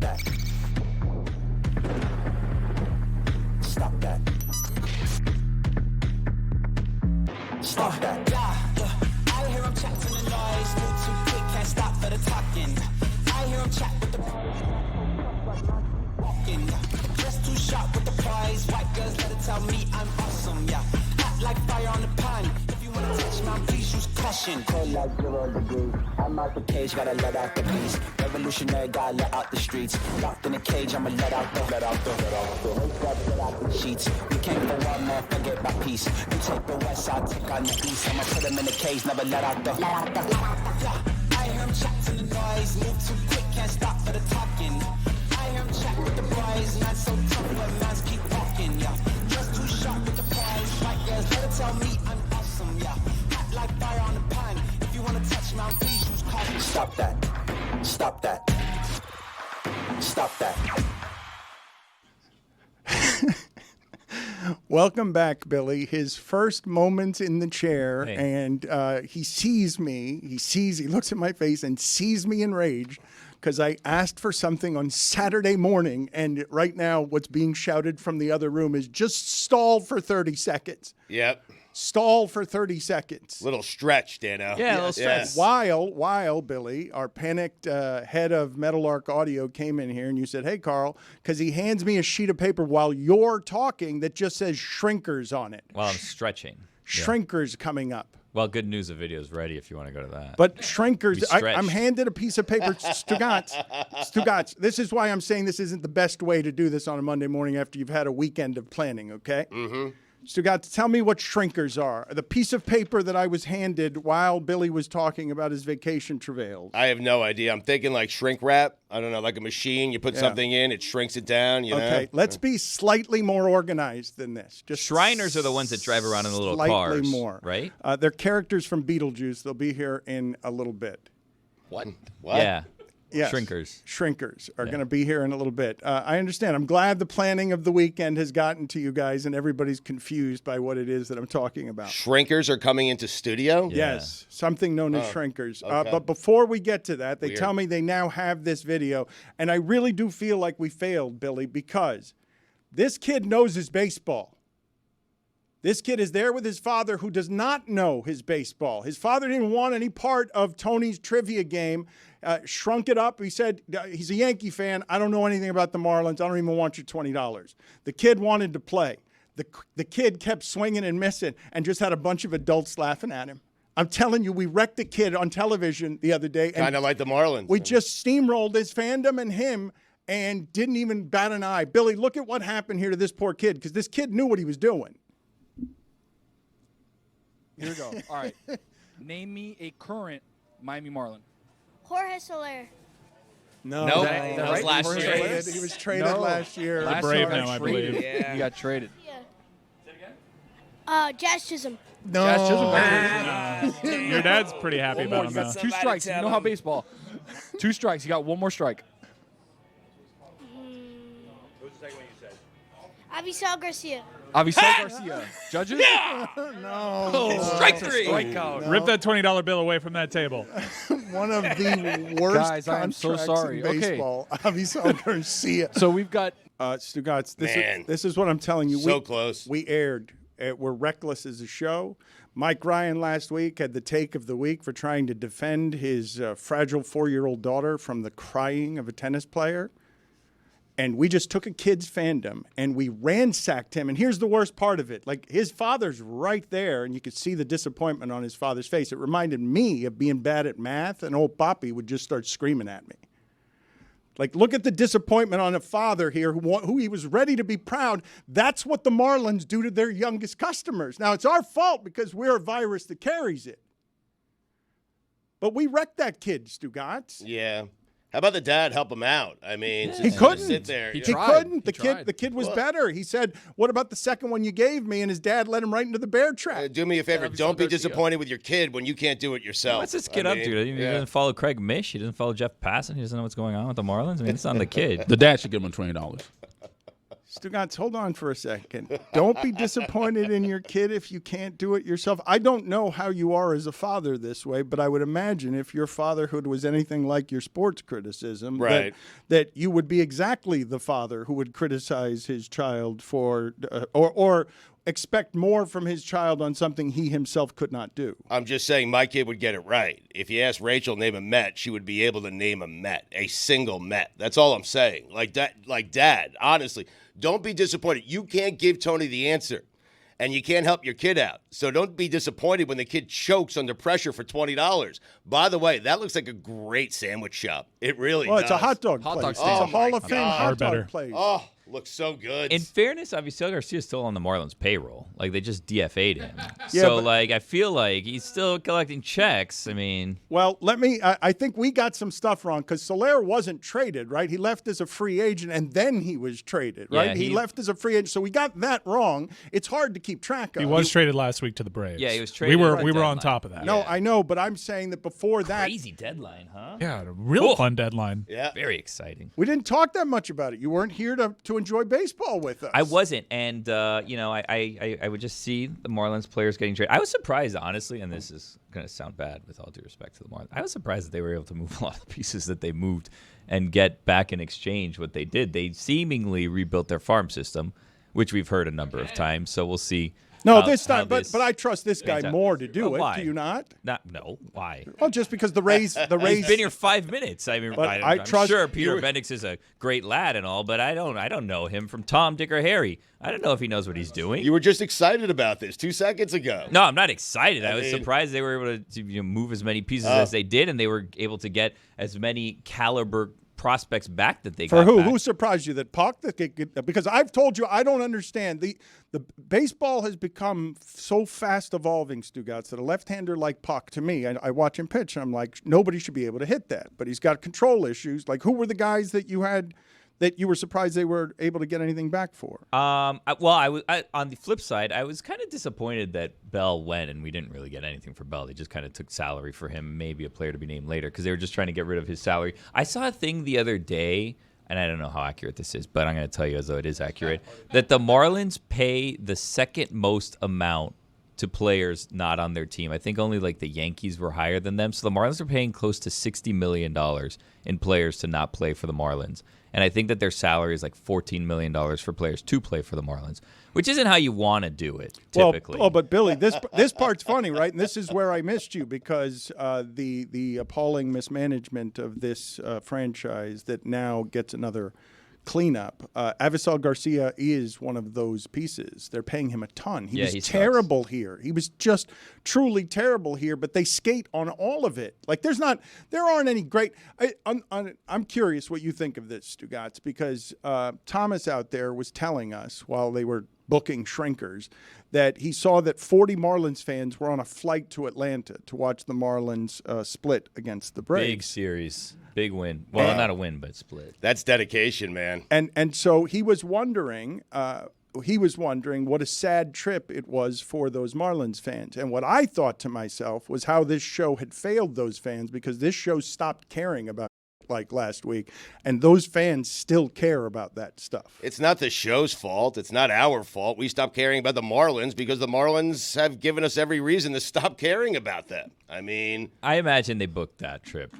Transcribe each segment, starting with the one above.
that. Stop that. Stop that. I hear him chat to the noise. Move too quick, can't stop for the talking. I hear him chat with the walking. Just too sharp with the prize. White girls let it tell me I'm awesome, yeah. Hot like fire on the pan. If you wanna touch my please use caution. Cold like 0 degrees. I'm out the cage, gotta let out the beast. Revolutionary, gotta let out the streets. Locked in a cage, I'ma let out the sheets. We came for one man, forget my peace. You take the west, I'll take on the east. I'ma put him in the cage, never let out the. I hear him chat to the noise. Move too quick, can't stop for the talking. I hear him chat with the boys. Man so tough, but man's keep walking, yeah. Just too sharp with the prize. White girls, let it tell me I'm awesome, yeah. Hot like fire on the pan. If you wanna touch my please use caution. Stop that. Stop that. Stop that. Welcome back, Billy. His first moments in the chair, Hey. and he sees me. He looks at my face and sees me enraged because I asked for something on Saturday morning, and right now what's being shouted from the other room is just stall for 30 seconds. Yep. Stall for 30 seconds. Little stretch, Dano. Yeah, a little stretch. While Billy, our panicked head of Meadowlark Audio, came in here and you said, "Hey, Carl," because he hands me a sheet of paper while you're talking that just says "shrinkers" on it. While I'm stretching. Shrinkers coming up. Well, good news, the video's ready if you want to go to that. But shrinkers, We stretch. I'm handed a piece of paper. Stugotz, this is why I'm saying this isn't the best way to do this on a Monday morning after you've had a weekend of planning, okay? Mm-hmm. Stugotz, tell me what shrinkers are. The piece of paper that I was handed while Billy was talking about his vacation travails. I have no idea. I'm thinking like shrink wrap. I don't know, like a machine. You put something in, it shrinks it down, you know? Okay, let's be slightly more organized than this. Just Shriners are the ones that drive around in the little cars. Slightly more. Right? They're characters from Beetlejuice. They'll be here in a little bit. What? Yeah. Yes. Shrinkers are going to be here in a little bit. I understand. I'm glad the planning of the weekend has gotten to you guys and everybody's confused by what it is that I'm talking about. Shrinkers are coming into studio? Yeah. Yes, something known as shrinkers. Okay. But before we get to that, they Weird. tell me they now have this video. And I really do feel like we failed, Billy, because this kid knows his baseball. This kid is there with his father who does not know his baseball. His father didn't want any part of Tony's trivia game. Shrunk it up. He said, he's a Yankee fan. I don't know anything about the Marlins. I don't even want your $20. The kid wanted to play. The kid kept swinging and missing and just had a bunch of adults laughing at him. I'm telling you, we wrecked a kid on television the other day. Kind of like the Marlins. We just steamrolled his fandom and him and didn't even bat an eye. Billy, look at what happened here to this poor kid because this kid knew what he was doing. Here we go. All right. Name me a current Miami Marlin. Jorge Soler. No, Nope. That That was right? last Jorge year. Soler? He was traded No. last year. Last Brave year now, got I traded. believe. Yeah. He got traded. Yeah. Jazz Chisholm. No. Jazz Chisholm got traded. Your dad's pretty happy about him now. 2 strikes. You know how baseball. 2 strikes. You got 1 more strike. Avisal Garcia. Avisal Garcia. Judges? No. Strike three. Strikeout. Rip that $20 bill away from that table. One of the worst Guys, I am so contracts sorry. in Okay. baseball. Avisal Garcia. So we've got Stugotz, Man. this is what I'm telling you. So close. We aired. We're reckless as a show. Mike Ryan last week had the take of the week for trying to defend his fragile 4-year-old daughter from the crying of a tennis player. And we just took a kid's fandom and we ransacked him. And here's the worst part of it. Like, his father's right there, and you could see the disappointment on his father's face. It reminded me of being bad at math, and old Poppy would just start screaming at me. Like, look at the disappointment on a father here who he was ready to be proud. That's what the Marlins do to their youngest customers. Now, it's our fault because we're a virus that carries it. But we wrecked that kid, Stugotz. Yeah. How about the dad help him out? I mean, He just couldn't. sit there. He you He know. tried. couldn't. He tried. The kid was Well- better. He said, "What about the second one you gave me?" And his dad led him right into the bear trap. Do me a favor. Avisal Don't be Garcia. disappointed with your kid when you can't do it yourself. What's this kid I up mean, to? He yeah. doesn't follow Craig Mish. He doesn't follow Jeff Passan. He doesn't know what's going on with the Marlins. I mean, it's on the kid. The dad should give him $20. Stugotz, hold on for a second. Don't be disappointed in your kid if you can't do it yourself. I don't know how you are as a father this way, but I would imagine if your fatherhood was anything like your sports criticism, Right. that you would be exactly the father who would criticize his child for or expect more from his child on something he himself could not do. I'm just saying my kid would get it right. If you asked Rachel to name a Met, she would be able to name a Met, a single Met. That's all I'm saying. Like Dad, honestly, don't be disappointed. You can't give Tony the answer, and you can't help your kid out. So don't be disappointed when the kid chokes under pressure for $20. By the way, that looks like a great sandwich shop. It really does. It's a hot dog Hot place. dog It's stand. a Hall of Fame God. hot better. dog place. Oh, looks so good. In fairness, Avisail Garcia's still on the Marlins payroll. Like, they just DFA'd him. Yeah, So, but- like, I feel like he's still collecting checks. I mean, Well, I think we got some stuff wrong because Soler wasn't traded, right? He left as a free agent and then he was traded, right? Yeah, he left as a free agent, so we got that wrong. It's hard to keep track of. He was traded last week to the Braves. Yeah, he was We traded were at the we were on deadline. top of that. No, I know, but I'm saying that before that, crazy deadline, huh? Yeah, a real Cool. fun deadline. yeah. Very exciting. we didn't talk that much about it. You weren't here to enjoy baseball with us. I wasn't, and I would just see the Marlins players getting traded. I was surprised, honestly, and this is going to sound bad with all due respect to the Marlins. I was surprised that they were able to move a lot of the pieces that they moved and get back in exchange what they did. They seemingly rebuilt their farm system, which we've heard a number of times. So we'll see. No, how- this how time, but I trust this guy plays out. more to do it. Why? Do you not? No, why? Well, just because the Rays, He's been here 5 minutes. I mean, But I'm trust- sure Peter Bendix is a great lad and all, but I don't know him from Tom, Dick, or Harry. I don't know if he knows what he's doing. You were just excited about this 2 seconds ago. No, I'm not excited. I was mean- surprised they were able to move as many pieces as they did, and they were able to get as many caliber prospects back that they For got who? back. Who surprised you that Puck? Because I've told you I don't understand the baseball has become so fast evolving, Stugotz, that a left-hander like Puck, to me, I watch him pitch, and I'm like, nobody should be able to hit that. But he's got control issues. Like, who were the guys that you had that you were surprised they were able to get anything back for? On the flip side, I was kind of disappointed that Bell went and we didn't really get anything for Bell. They just kind of took salary for him, maybe a player to be named later, because they were just trying to get rid of his salary. I saw a thing the other day, and I don't know how accurate this is, but I'm going to tell you as though it is accurate, that the Marlins pay the second most amount to players not on their team. I think only like the Yankees were higher than them. So the Marlins are paying close to $60 million in players to not play for the Marlins. And I think that their salary is like $14 million for players to play for the Marlins, which isn't how you want to do it, typically. Well, but Billy, this part's funny, right? And this is where I missed you because the appalling mismanagement of this franchise that now gets another cleanup. Avisail Garcia is one of those pieces. They're paying him a ton. He was terrible here. He was just truly terrible here, but they skate on all of it. Like there aren't any great. I'm curious what you think of this, Stugotz, because Thomas out there was telling us while they were booking shrinkers that he saw that 40 Marlins fans were on a flight to Atlanta to watch the Marlins split against the Braves. Big series. Big win. Well, not a win, but split. That's dedication, man. And so he was wondering what a sad trip it was for those Marlins fans. And what I thought to myself was how this show had failed those fans because this show stopped caring about like last week, and those fans still care about that stuff. It's not the show's fault. It's not our fault. We stopped caring about the Marlins because the Marlins have given us every reason to stop caring about them. I mean, I imagine they booked that trip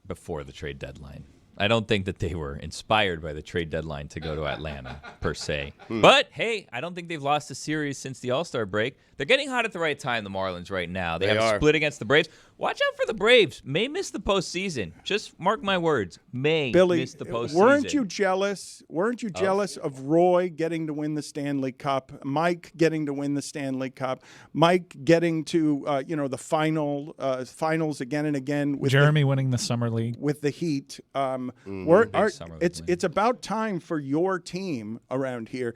before the trade deadline. I don't think that they were inspired by the trade deadline to go to Atlanta, per se. But, hey, I don't think they've lost a series since the All-Star break. They're getting hot at the right time, the Marlins, right now. They have a split against the Braves. Watch out for the Braves. May miss the postseason. Just mark my words. May miss the postseason. Weren't you jealous? Weren't you jealous of Roy getting to win the Stanley Cup, Mike getting to win the Stanley Cup, Mike getting to the finals again and again with Jeremy winning the Summer League with the Heat? Summer League win. It's about time for your team around here.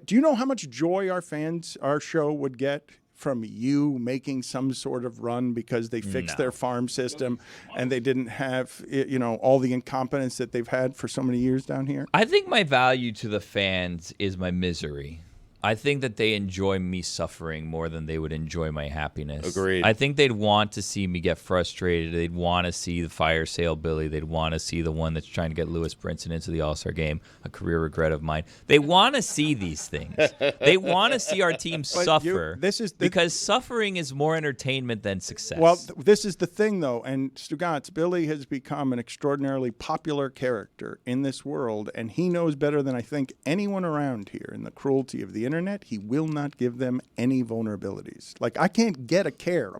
Do you know how much joy our show would get from you making some sort of run because they fixed their farm system and they didn't have all the incompetence that they've had for so many years down here? I think my value to the fans is my misery. I think that they enjoy me suffering more than they would enjoy my happiness. Agreed. I think they'd want to see me get frustrated. They'd want to see the fire sale Billy. They'd want to see the one that's trying to get Lewis Brinson into the All-Star game, a career regret of mine. They want to see these things. They want to see our team suffer because suffering is more entertainment than success. Well, this is the thing, though, and Stugotz, Billy has become an extraordinarily popular character in this world, and he knows better than I think anyone around here in the cruelty of the internet. He will not give them any vulnerabilities. Like, I can't get a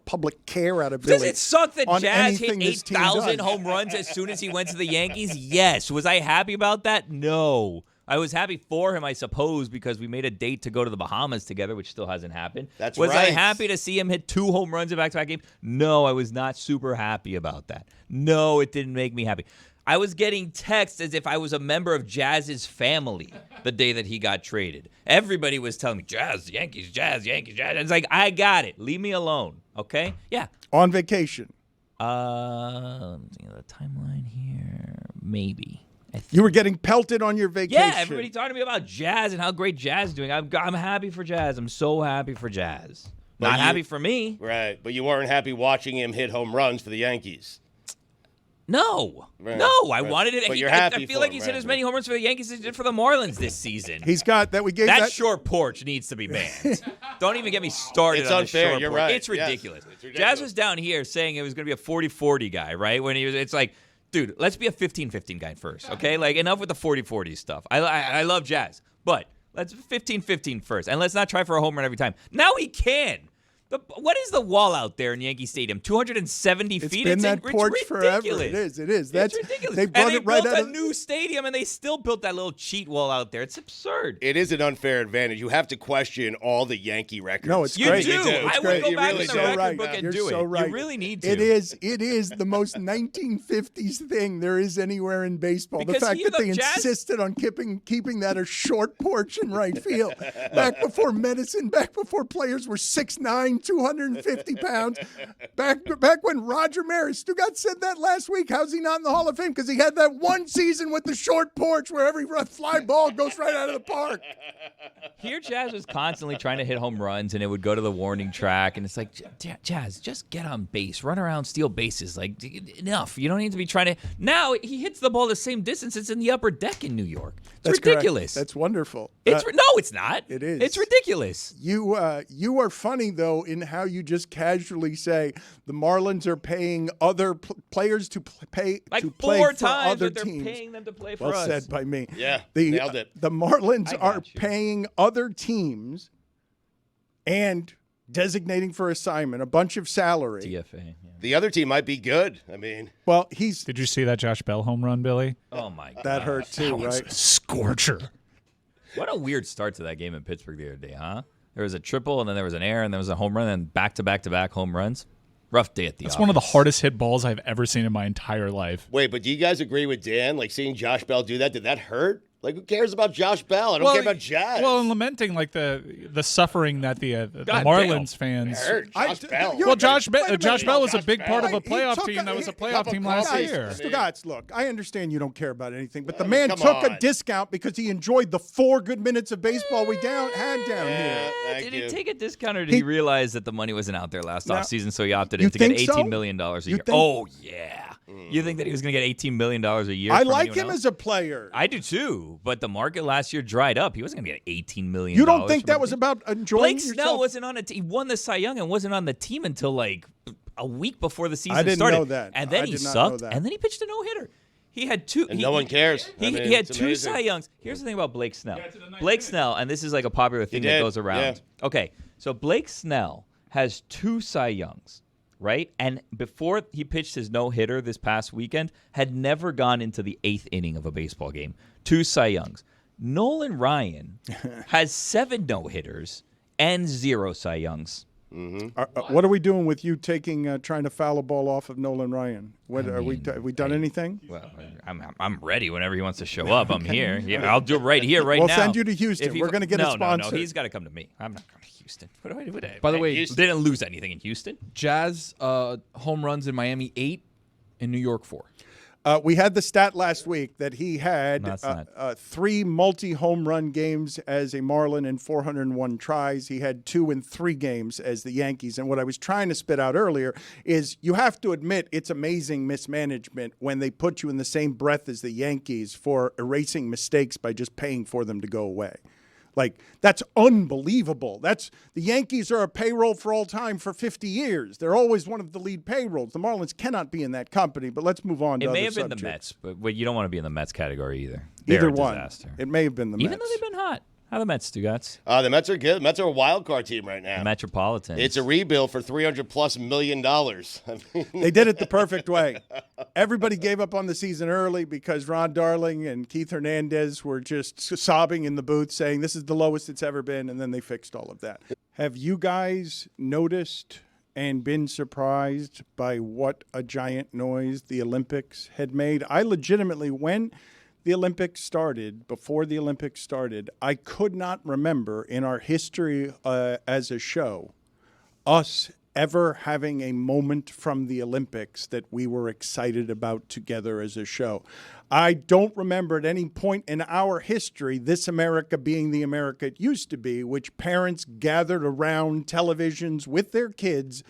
public care out of Billy. Does it suck that on Jazz hit anything this team 8,000 does. home runs as soon as he went to the Yankees? Yes. Was I happy about that? No. I was happy for him, I suppose, because we made a date to go to the Bahamas together, which still hasn't happened. That's was right. I happy to see him hit 2 home runs in back-to-back games? No, I was not super happy about that. No, it didn't make me happy. I was getting texts as if I was a member of Jazz's family the day that he got traded. Everybody was telling me, Jazz, Yankees, Jazz, Yankees, Jazz. It's like, I got it. Leave me alone, okay? Yeah. On vacation. Let me think of the timeline here. Maybe. You were getting pelted on your vacation. Yeah, everybody talking to me about Jazz and how great Jazz is doing. I'm happy for Jazz. I'm so happy for Jazz. Not happy for me. Right, but you weren't happy watching him hit home runs for the Yankees. No. Right, No, I right. wanted it. But you're happy I feel for like him, he's hit right, as many home runs for the Yankees as he did for the Marlins this season. He's got that. We gave That that. short porch needs to be banned. Don't even get me started It's on unfair, the short you're porch. right. It's Yes, ridiculous. it's ridiculous. Jazz was down here saying it was going to be a 40-40 guy, right? When he was, it's like, dude, let's be a 15-15 guy first, okay? Like, enough with the 40-40 stuff. I love Jazz, but let's 15-15 first, and let's not try for a home run every time. Now he can. What is the wall out there in Yankee Stadium? 270 It's feet? been that it's porch forever. ridiculous. It is. It's ridiculous. They brought and they it right built out a of new stadium, and they still built that little cheat wall out there. It's absurd. It is an unfair advantage. You have to question all the Yankee records. No, it's You great. do. It's I great. would go back really in the do. record Right. book and You're do so it. right. You really need to. It is the most 1950s thing there is anywhere in baseball. Because the fact that they Jazz- insisted on keeping that a short porch in right field. Back before medicine, back before players were 6'9", 250 pounds. Back when Roger Maris, Stugotz said that last week. How's he not in the Hall of Fame? Because he had that one season with the short porch where every fly ball goes right out of the park. Here, Jazz was constantly trying to hit home runs, and it would go to the warning track, and it's like, Jazz, just get on base, run around, steal bases. Like, enough. You don't need to be trying to. Now he hits the ball the same distance. It's in the upper deck in New York. It's That's ridiculous. Correct. That's wonderful. No, it's not. It is. It's ridiculous. You are funny, though, in how you just casually say the Marlins are paying other players to play Like to play 4 for times other that they're teams. paying them to play for Well us. said by me. Yeah, nailed it. The Marlins I got are you. paying other teams and designating for assignment a bunch of salary. DFA. Yeah. The other team might be good. I mean, Well, Did you see that Josh Bell home run, Billy? Oh, my God. that hurt too, right? Scorcher. What a weird start to that game in Pittsburgh the other day, huh? There was a triple, and then there was an error, and there was a home run, and back-to-back-to-back home runs. Rough day at the That's office. one of the hardest hit balls I've ever seen in my entire life. wait, but do you guys agree with Dan? Like, seeing Josh Bell do that, did that hurt? Like, who cares about Josh Bell? I don't care about Jazz. Well, and lamenting like the suffering that the damn. Marlins fans. hurt. Josh Bell. you- Well, Josh Wait a minute. Bell was a Josh big Bell. part of a He playoff took team that was a cup playoff of team last coffee. year. Stugotz, look, I understand you don't care about anything, but the man come took a on. discount because he enjoyed the 4 good minutes of baseball we had down here. Thank Did you. he take a discount, or did he realize that the money wasn't out there last Now, offseason, so he opted you in to get think so? $18 million a year? think- Oh, yeah. You think that he was going to get $18 million a year? I from like anyone him else? as a player. I do too, but the market last year dried up. He wasn't going to get $18 million. You don't think from that a was team. about enjoying Blake yourself? Snell wasn't on a team. He won the Cy Young and wasn't on the team until like a week before the season I didn't started. know that. And then I he did not know sucked. that. And then he pitched a no-hitter. He had 2. And no one cares. I He mean, had it's 2 amazing. Cy Youngs. Here's the thing about Blake Snell. Blake Snell, and this is like a popular thing that did, goes around. Okay, so Blake Snell has 2 Cy Youngs, right? And before he pitched his no-hitter this past weekend, had never gone into the 8th inning of a baseball game. 2 Cy Youngs. Nolan Ryan has 7 no-hitters and 0 Cy Youngs. What are we doing with you trying to foul a ball off of Nolan Ryan? What have we done anything? Well, I'm ready whenever he wants to show up. I'm here. Yeah, I'll do it right here, right We'll now. send you to Houston. If he- We're gonna get a No, sponsor. he's got to come to me. I'm not going to Houston. What do I do? By the way, Houston. They didn't lose anything in Houston. Jazz home runs in Miami 8, in New York 4. We had the stat last week that he had No, it's not. 3 multi-home run games as a Marlin and 401 tries. He had 2 in 3 games as the Yankees. And what I was trying to spit out earlier is you have to admit it's amazing mismanagement when they put you in the same breath as the Yankees for erasing mistakes by just paying for them to go away. Like, that's unbelievable. The Yankees are a payroll for all time for 50 years. They're always one of the lead payrolls. The Marlins cannot be in that company, but let's move on to It may other have been the subjects. Mets, but you don't want to be in the Mets category either. They're Either a one. disaster. It may have been the Mets. Even though they've been hot. How are the Mets, Stugotz? The Mets are good. Mets are a wild card team right now. The Metropolitans. It's a rebuild for $300+ million. I mean, They did it the perfect way. Everybody gave up on the season early because Ron Darling and Keith Hernandez were just sobbing in the booth saying this is the lowest it's ever been, and then they fixed all of that. Have you guys noticed and been surprised by what a giant noise the Olympics had made? I legitimately, when the Olympics started, before the Olympics started, I could not remember in our history as a show us ever having a moment from the Olympics that we were excited about together as a show. I don't remember at any point in our history this America being the America it used to be, which parents gathered around televisions with their kids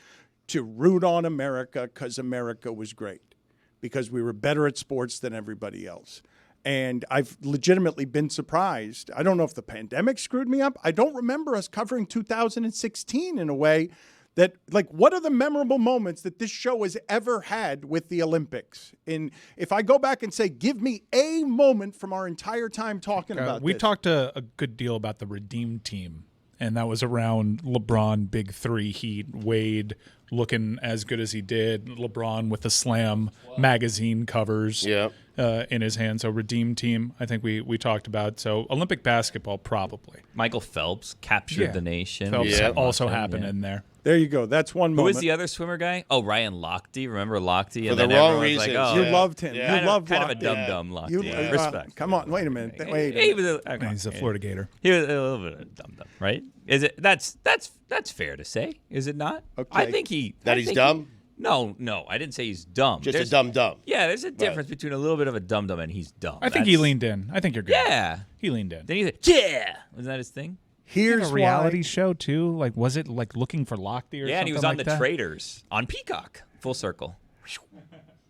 to root on America because America was great, because we were better at sports than everybody else. And I've legitimately been surprised. I don't know if the pandemic screwed me up. I don't remember us covering 2016 in a way that, like, what are the memorable moments that this show has ever had with the Olympics? And if I go back and say, give me a moment from our entire time talking about We this. talked a good deal about the Redeem team, and that was around LeBron, Big Three, Heat, Wade looking as good as he did, LeBron with the Slam magazine covers in his hand. So Redeem team, I think we talked about. So Olympic basketball, probably. Michael Phelps captured the nation. Phelps Yeah. also happened in there. There you go. That's one Who moment. was the other swimmer guy? Oh, Ryan Lochte. Remember Lochte? For the wrong reasons. Like, oh, You Yeah. loved him. Yeah. You loved kind of a Lochte. dum-dum Lochte. You, Respect. come on. Wait a minute. Wait a He minute. was a, He's a Florida Gator. He was a little bit of a dum-dum, right? Is it? That's fair to say, is it not? Okay. I think he. That I he's think dumb? No, I didn't say he's dumb. Just There's- a dumb. Yeah, there's a difference between a little bit of a dum-dum and he's dumb. I think he leaned in. I think you're good. Yeah. He leaned in. Then he said, yeah. Wasn't that his thing? Here's a reality why. show too. Like, was it like Looking for Lochte or something? Yeah, and he was on like the that? Traders on Peacock. Full circle.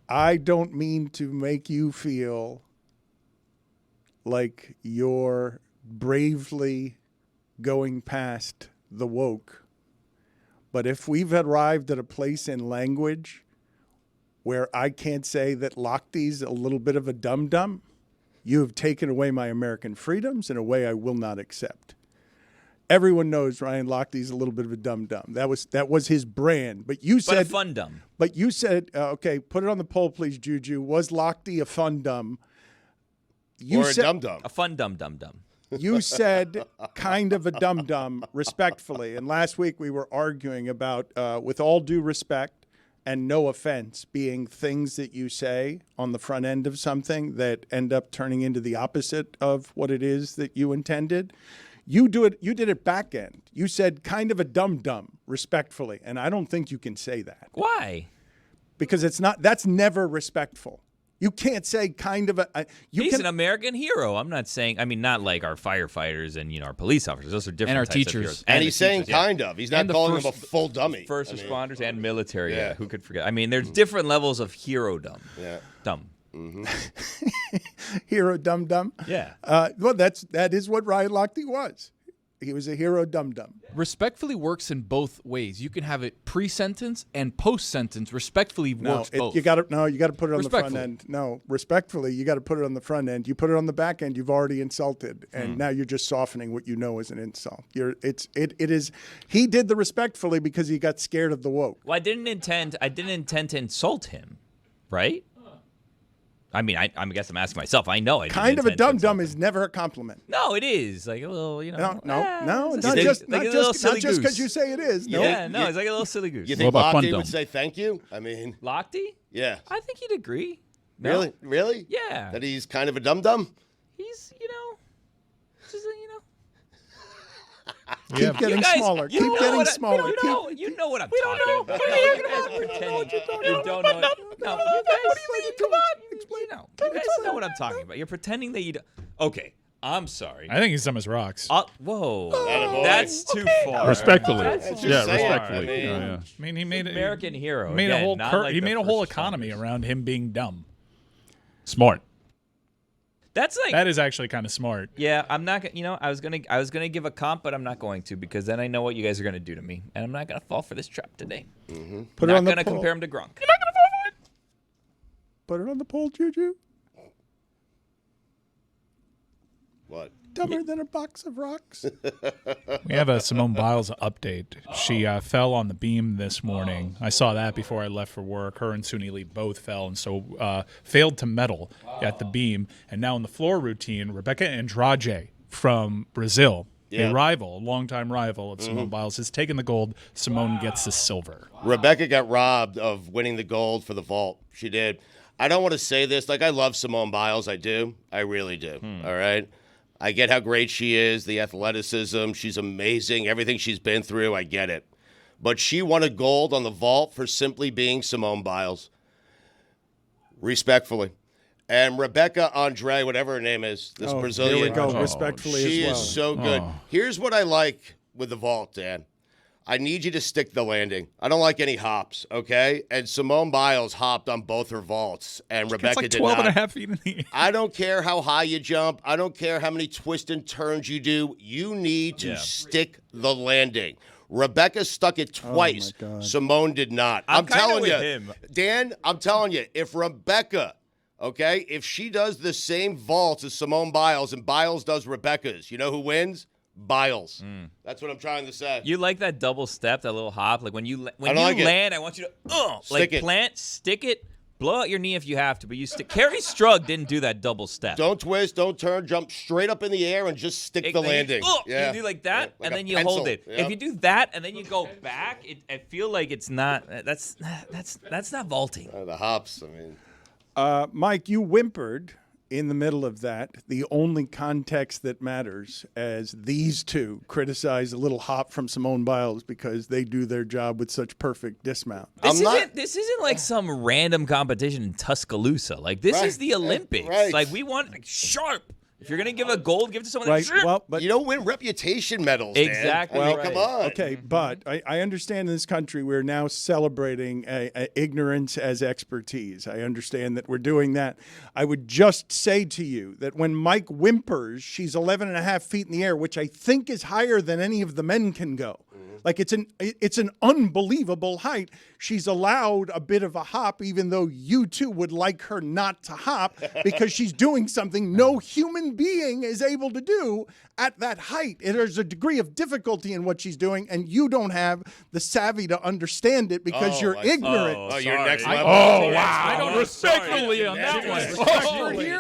I don't mean to make you feel like you're bravely going past the woke. But if we've arrived at a place in language where I can't say that Lochte's a little bit of a dum-dum, you have taken away my American freedoms in a way I will not accept. Everyone knows Ryan Lochte's a little bit of a dum-dum. That was his brand. But you But said a fun dumb. But you said, okay, put it on the poll, please, Juju. Was Lochte a fun dumb? You Or a dum-dum. A fun dumb. You said kind of a dum-dum, respectfully. And last week we were arguing about, with all due respect and no offense, being things that you say on the front end of something that end up turning into the opposite of what it is that you intended. You did it back end. You said kind of a dum-dum, respectfully. And I don't think you can say that. Why? Because that's never respectful. You can't say kind of a. He's an American hero. I'm not saying. I mean, not like our firefighters and our police officers. Those are different. And our types of teachers. heroes. And the he's saying teachers, yeah. kind of. He's not And the calling him first- a full dummy. First I mean, responders and military. Yeah. Yeah. Who could forget? I mean, there's different levels of hero dumb. Yeah. Dumb. hero dum-dum. Yeah. Well, that is what Ryan Lochte was. He was a hero dum-dum. Respectfully works in both ways. You can have it pre-sentence and post-sentence. Respectfully works both. You got to put it on the front Respectfully. end. No, respectfully, you got to put it on the front end. You put it on the back end, you've already insulted, and now you're just softening what you know is an insult. It is. He did the respectfully because he got scared of the woke. Well, I didn't intend to insult him, right? I mean, I guess I'm asking myself. I know I didn't Kind of a intend to insult dum-dum him. is never a compliment. No, it is like a little, No, it's not a just little silly because goose. you say it is. No. Yeah, no, it's like a little silly goose. You think What about Lochte fun would dumb? say thank you? I mean, Lochte? yeah. I think he'd agree. No? Really? Yeah. That he's kind of a dum-dum? He's, just, Keep getting smaller. Keep getting smaller. You know what I'm talking about. You guys pretending you don't know. No, you guys, come on. guys know what I'm talking about. You're pretending that you don't. Okay, I'm sorry. I think he's dumb as rocks. Whoa, Attaboy. that's too far. Respectfully. That's just Yeah, saying. respectfully. I mean- Yeah. I mean, he made American hero. Made a Again, whole not cur- like he the made a whole first economy responders. around him being dumb. Smart. That's like That is actually kind of smart. Yeah, I'm not gonna. You know, I was gonna give a comp, but I'm not going to because then I know what you guys are gonna do to me, and I'm not gonna fall for this trap today. Put it Not on the gonna poll. compare him to Gronk. Put it on the poll, Juju. What? Dumber than a box of rocks. We have a Simone Biles update. She fell on the beam this morning. I saw that before I left for work. Her and Suni Lee both fell and so failed to medal at the beam. And now in the floor routine, Rebecca Andrade from Brazil, Yeah. a longtime rival of Simone Biles, has taken the gold. Simone gets the silver. Rebecca got robbed of winning the gold for the vault. She did. I don't want to say this. Like, I love Simone Biles. I do. I really do. All right? I get how great she is, the athleticism. She's amazing. Everything she's been through, I get it. But she won a gold on the vault for simply being Simone Biles. Respectfully. And Rebecca Andrade, whatever her name is, this Brazilian. Here we go. Oh, Respectfully She as well. is so good. Here's what I like with the vault, Dan. I need you to stick the landing. I don't like any hops, okay? And Simone Biles hopped on both her vaults, and It's Rebecca like did 12 not. and a half feet in the air. I don't care how high you jump. I don't care how many twists and turns you do. You need to stick the landing. Rebecca stuck it twice. God. Simone did not. I'm kinda telling with you, him. Dan, I'm telling you, if Rebecca, okay, if she does the same vaults as Simone Biles and Biles does Rebecca's, you know who wins? Biles. That's what I'm trying to say. You like that double step, that little hop? Like when you don't like it. land, I want you to Stick it. plant, stick it, blow out your knee if you have to, but you stick. Carrie Strug didn't do that double step. Don't twist, don't turn, jump straight up in the air and just stick the landing. You do like that, Yeah, like and a then you pencil. hold it. Yep. If you do that and then you go back, I feel like it's not. That's not vaulting. The hops, I mean. Mike, you whimpered in the middle of that, the only context that matters, as these two criticize a little hop from Simone Biles because they do their job with such perfect dismount. This isn't like some random competition in Tuscaloosa. Like this is the Olympics. right. Like we want sharp. If you're gonna give a gold, give it to someone Right. that's sharp. Well, but You don't win reputation medals, Dan. Exactly I mean, right. come on. okay, but I understand in this country we're now celebrating ignorance as expertise. I understand that we're doing that. I would just say to you that when Mike whimpers, she's 11 and a half feet in the air, which I think is higher than any of the men can go. Like it's an unbelievable height. She's allowed a bit of a hop, even though you two would like her not to hop because she's doing something no human being is able to do at that height. There's a degree of difficulty in what she's doing, and you don't have the savvy to understand it because you're ignorant. Oh, you're next level. Oh, wow. I don't Respectfully on that one. Respectfully,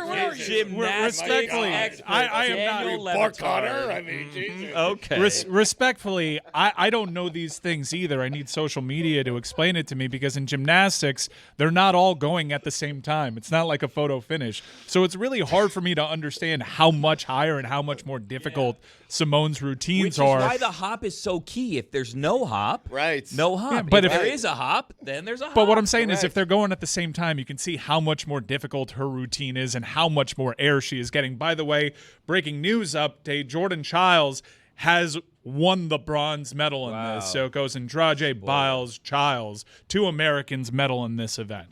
I am not. Bark on her. I mean, Jesus. Okay. Respectfully, I don't know these things either. I need social media to explain it to me because in gymnastics, they're not all going at the same time. It's not like a photo finish. So it's really hard for me to understand how much higher and how much more difficult Simone's routines Which is are. why the hop is so key. If there's no hop, Right. no hop. Yeah, but if if- there is a hop, then there's a hop. But what I'm saying is, Correct. if they're going at the same time, you can see how much more difficult her routine is and how much more air she is getting. By the way, breaking news update: Jordan Childs has won the bronze medal in this. So it goes Andrade, Biles, Childs, 2 Americans medal in this event.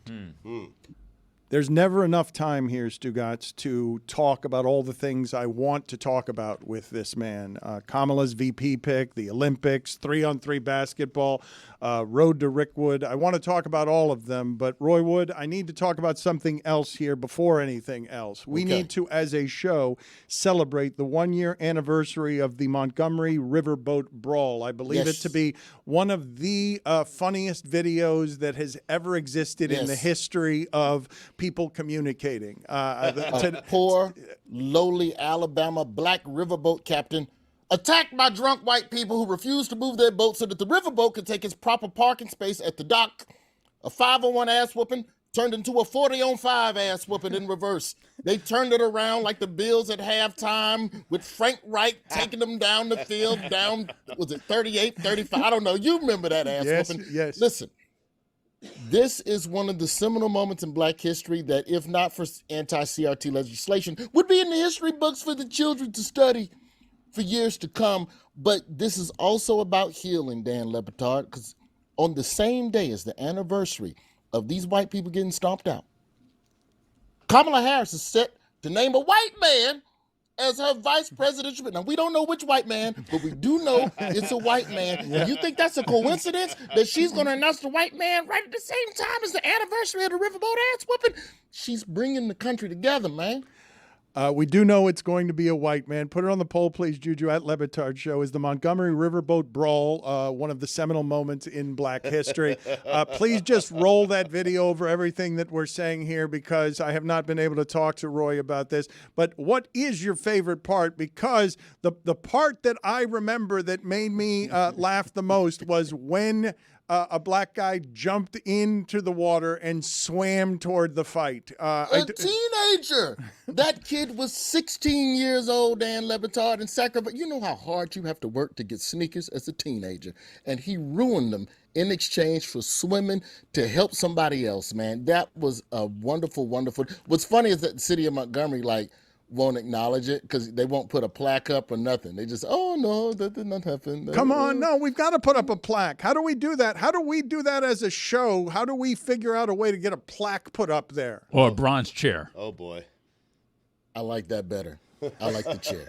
There's never enough time here, Stugotz, to talk about all the things I want to talk about with this man. Kamala's VP pick, the Olympics, 3-on-3 basketball, road to Rickwood. I want to talk about all of them, but Roy Wood, I need to talk about something else here before anything else. We need to, as a show, celebrate the 1-year anniversary of the Montgomery Riverboat Brawl. I believe it to be one of the funniest videos that has ever existed in the history of people communicating. Poor, lowly Alabama black riverboat captain attacked by drunk white people who refused to move their boat so that the riverboat could take its proper parking space at the dock. A 5-on-1 ass whooping turned into a 40-on-5 ass whooping in reverse. They turned it around like the Bills at halftime with Frank Reich taking them down the field, down, was it 38, 35? I don't know. You remember that ass Yes, whooping. yes. Listen, This is one of the seminal moments in Black history that, if not for anti-CRT legislation, would be in the history books for the children to study for years to come. But this is also about healing, Dan Le Batard, because on the same day as the anniversary of these white people getting stomped out, Kamala Harris is set to name a white man as her vice presidential. Now, we don't know which white man, but we do know it's a white man. Yeah. And you think that's a coincidence that she's going to announce the white man right at the same time as the anniversary of the Riverboat ass whooping? She's bringing the country together, man. We do know it's going to be a white man. Put it on the poll, please, Juju, at LeBatard Show. Is the Montgomery Riverboat Brawl one of the seminal moments in Black history? Please just roll that video over everything that we're saying here, because I have not been able to talk to Roy about this. But what is your favorite part? Because the part that I remember that made me laugh the most was when a black guy jumped into the water and swam toward the fight. A teenager. That kid was 16 years old, Dan Le Batard, and sacrificed. You know how hard you have to work to get sneakers as a teenager, and he ruined them in exchange for swimming to help somebody else, man. That was a wonderful, wonderful. What's funny is that the city of Montgomery, won't acknowledge it because they won't put a plaque up or nothing. They just, oh, no, that did not happen. Come on, no, we've got to put up a plaque. How do we do that? How do we do that as a show? How do we figure out a way to get a plaque put up there? Or a bronze chair. Oh, boy. I like that better. I like the chair.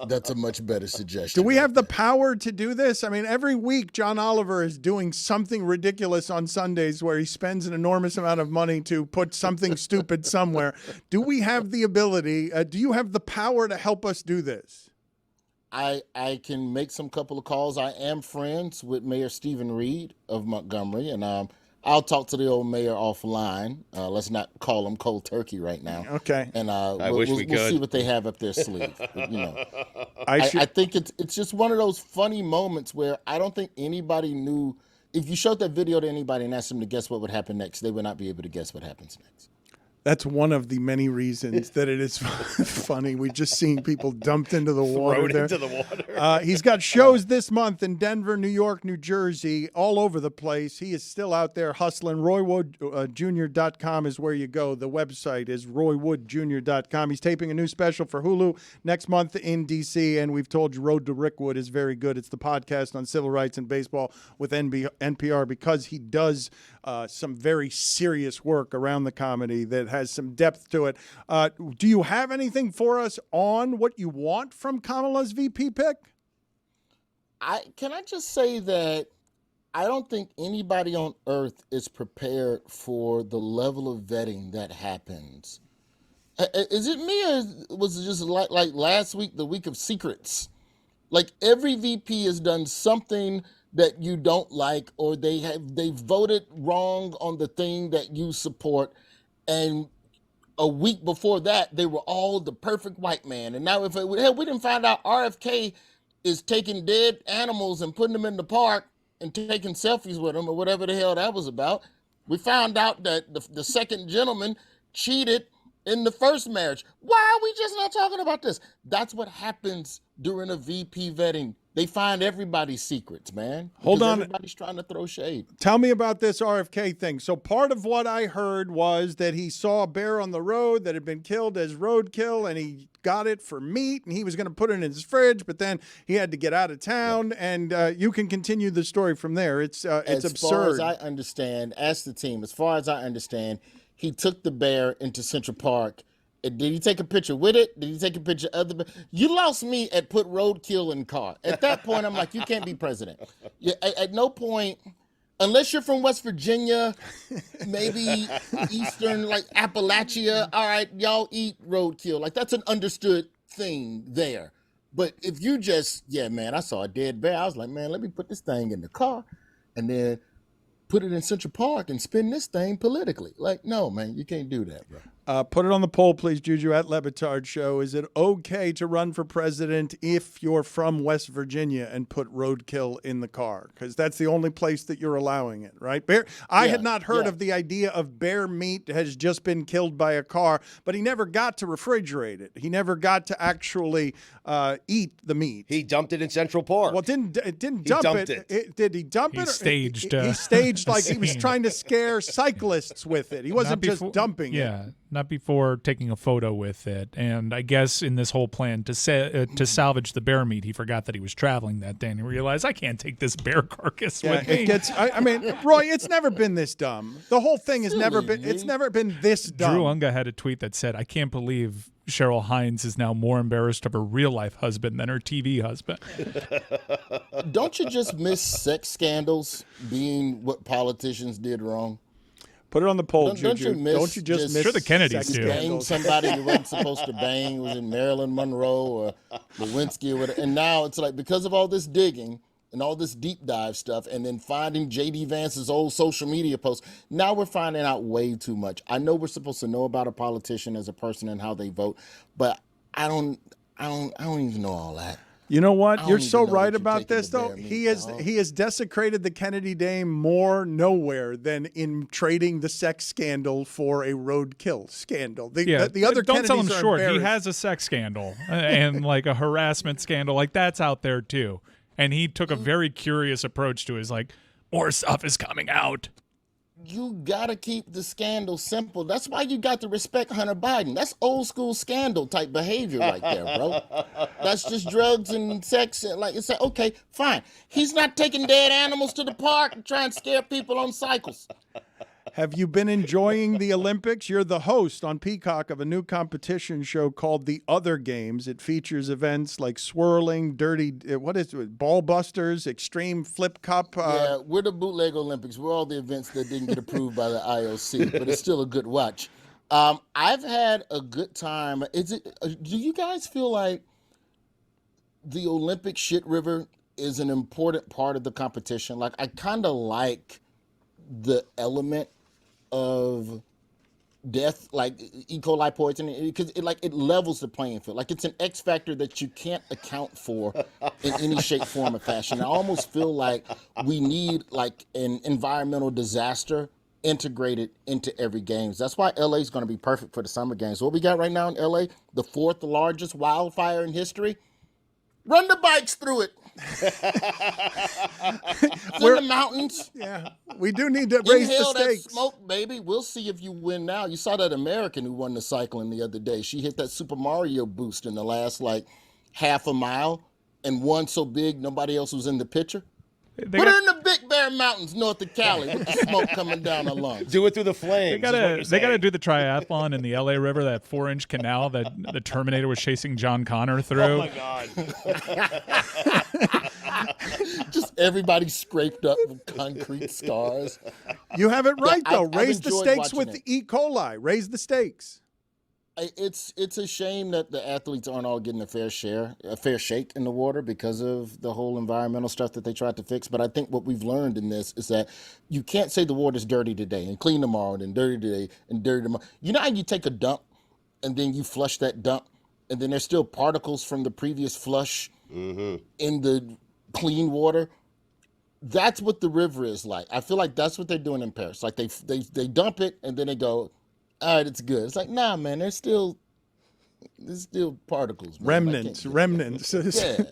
That's a much better suggestion. Do we have the power to do this? I mean, every week John Oliver is doing something ridiculous on Sundays where he spends an enormous amount of money to put something stupid somewhere. Do we have the ability? Do you have the power to help us do this? I can make some couple of calls. I am friends with Mayor Stephen Reed of Montgomery, and I'll talk to the old mayor offline. Let's not call him cold turkey right now. Okay. And we'll see what they have up their sleeve. But, I think it's just one of those funny moments where I don't think anybody knew. If you showed that video to anybody and asked them to guess what would happen next, they would not be able to guess what happens next. That's one of the many reasons that it is funny. We've just seen people dumped into the water there. Into the water. He's got shows this month in Denver, New York, New Jersey, all over the place. He is still out there hustling. RoyWoodJr.com is where you go. The website is RoyWoodJr.com. He's taping a new special for Hulu next month in D.C., and we've told you Road to Rickwood is very good. It's the podcast on civil rights and baseball with NPR, because he does some very serious work around the comedy that has some depth to it. Do you have anything for us on what you want from Kamala's VP pick? Can I just say that I don't think anybody on earth is prepared for the level of vetting that happens. Is it me, or was it just like last week, the week of secrets? Like every VP has done something that you don't like, or they voted wrong on the thing that you support, and a week before that they were all the perfect white man. And now we didn't find out RFK is taking dead animals and putting them in the park and taking selfies with them, or whatever the hell that was about. We found out that the second gentleman cheated in the first marriage. Why are we just not talking about this? That's what happens during a VP vetting. They find everybody's secrets, man. Hold on. Everybody's trying to throw shade. Tell me about this RFK thing. So part of what I heard was that he saw a bear on the road that had been killed as roadkill, and he got it for meat, and he was going to put it in his fridge, but then he had to get out of town, and you can continue the story from there. It's absurd. As far as I understand, ask the team, as far as I understand, he took the bear into Central Park. Did he take a picture with it? Did he take a picture of the? You lost me at put roadkill in car. At that point, I'm like, you can't be president. At no point, unless you're from West Virginia, maybe Eastern, like Appalachia. All right, y'all eat roadkill. Like that's an understood thing there. But if you just, man, I saw a dead bear. I was like, man, let me put this thing in the car, and then put it in Central Park and spin this thing politically. Like, no, man, you can't do that, bro. Put it on the poll, please, Juju, at LeBatard Show. Is it okay to run for president if you're from West Virginia and put roadkill in the car? Because that's the only place that you're allowing it, right? I had not heard of the idea of bear meat has just been killed by a car, but he never got to refrigerate it. He never got to actually eat the meat. He dumped it in Central Park. Well, didn't dump dumped it. Did he dump it? Staged. He staged like he was trying to scare cyclists with it. He wasn't just dumping it. Yeah, not before taking a photo with it. And I guess in this whole plan to salvage the bear meat, he forgot that he was traveling that day and he realized, I can't take this bear carcass with me. I mean, Roy, it's never been this dumb. The whole thing has never been this dumb. Drew Unga had a tweet that said, I can't believe Cheryl Hines is now more embarrassed of her real-life husband than her TV husband. Don't you just miss sex scandals being what politicians did wrong? Put it on the poll, Don't Juju. you just miss Sure the Kennedys sex do. bang scandals. somebody you wasn't supposed to bang? Was it Marilyn Monroe or Lewinsky or whatever? And now it's like, because of all this digging and all this deep dive stuff, and then finding J.D. Vance's old social media posts, now we're finding out way too much. I know we're supposed to know about a politician as a person and how they vote, but I don't even know all that. You know what? I don't You're even so know right that you're about taking this, the though. bear meat, He has desecrated the Kennedy Dame more nowhere than in trading the sex scandal for a roadkill scandal. The other don't sell him Kennedys are short. He embarrassed. has a sex scandal and like a harassment scandal. Like that's out there too. And he took a very curious approach to his like, more stuff is coming out. You gotta keep the scandal simple. That's why you got to respect Hunter Biden. That's old school scandal type behavior right there, bro. That's just drugs and sex. And like, it's like, okay, fine. He's not taking dead animals to the park and trying to scare people on cycles. Have you been enjoying the Olympics? You're the host on Peacock of a new competition show called The Other Games. It features events like swirling, ball busters, extreme flip cup. Yeah, we're the bootleg Olympics. We're all the events that didn't get approved by the IOC, but it's still a good watch. I've had a good time. Do you guys feel like the Olympic shit river is an important part of the competition? Like, I kind of like the element of death, like E. coli poisoning, because it levels the playing field. Like, it's an X factor that you can't account for in any shape, form, or fashion. I almost feel like we need like an environmental disaster integrated into every games. That's why LA is going to be perfect for the summer games. What we got right now in LA, the 4th largest wildfire in history. Run the bikes through it. It's in the mountains. Yeah, we do need to raise the Inhale that stakes. smoke, baby. We'll see if you win now. You saw that American who won the cycling the other day. She hit that Super Mario boost in the last like half a mile and won so big nobody else was in the picture. Put her in the Big Bear Mountains north of Cali with the smoke coming down her lungs. Do it through the flames. They gotta do the triathlon in the LA River, that 4-inch canal that the Terminator was chasing John Connor through. Oh my God. Just everybody scraped up with concrete scars. You have it right, though. I've Raise the enjoyed stakes watching with it. the E. coli. Raise the stakes. It's a shame that the athletes aren't all getting a fair shake in the water because of the whole environmental stuff that they tried to fix. But I think what we've learned in this is that you can't say the water's dirty today and clean tomorrow and then dirty today and dirty tomorrow. You know how you take a dump and then you flush that dump and then there's still particles from the previous flush in the clean water? That's what the river is like. I feel like that's what they're doing in Paris. Like they dump it and then they go, all right, it's good. It's like, nah, man, there's still particles. Man. Remnants. Yeah,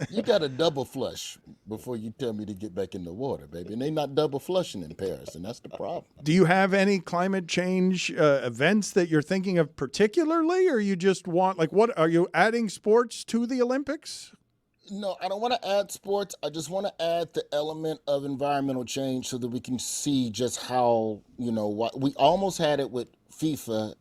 you got to double flush before you tell me to get back in the water, baby. And they not double flushing in Paris, and that's the problem. Do you have any climate change events that you're thinking of particularly, or you just want, like, what are you adding sports to the Olympics? No, I don't want to add sports. I just want to add the element of environmental change so that we can see just how, what we almost had it with FIFA.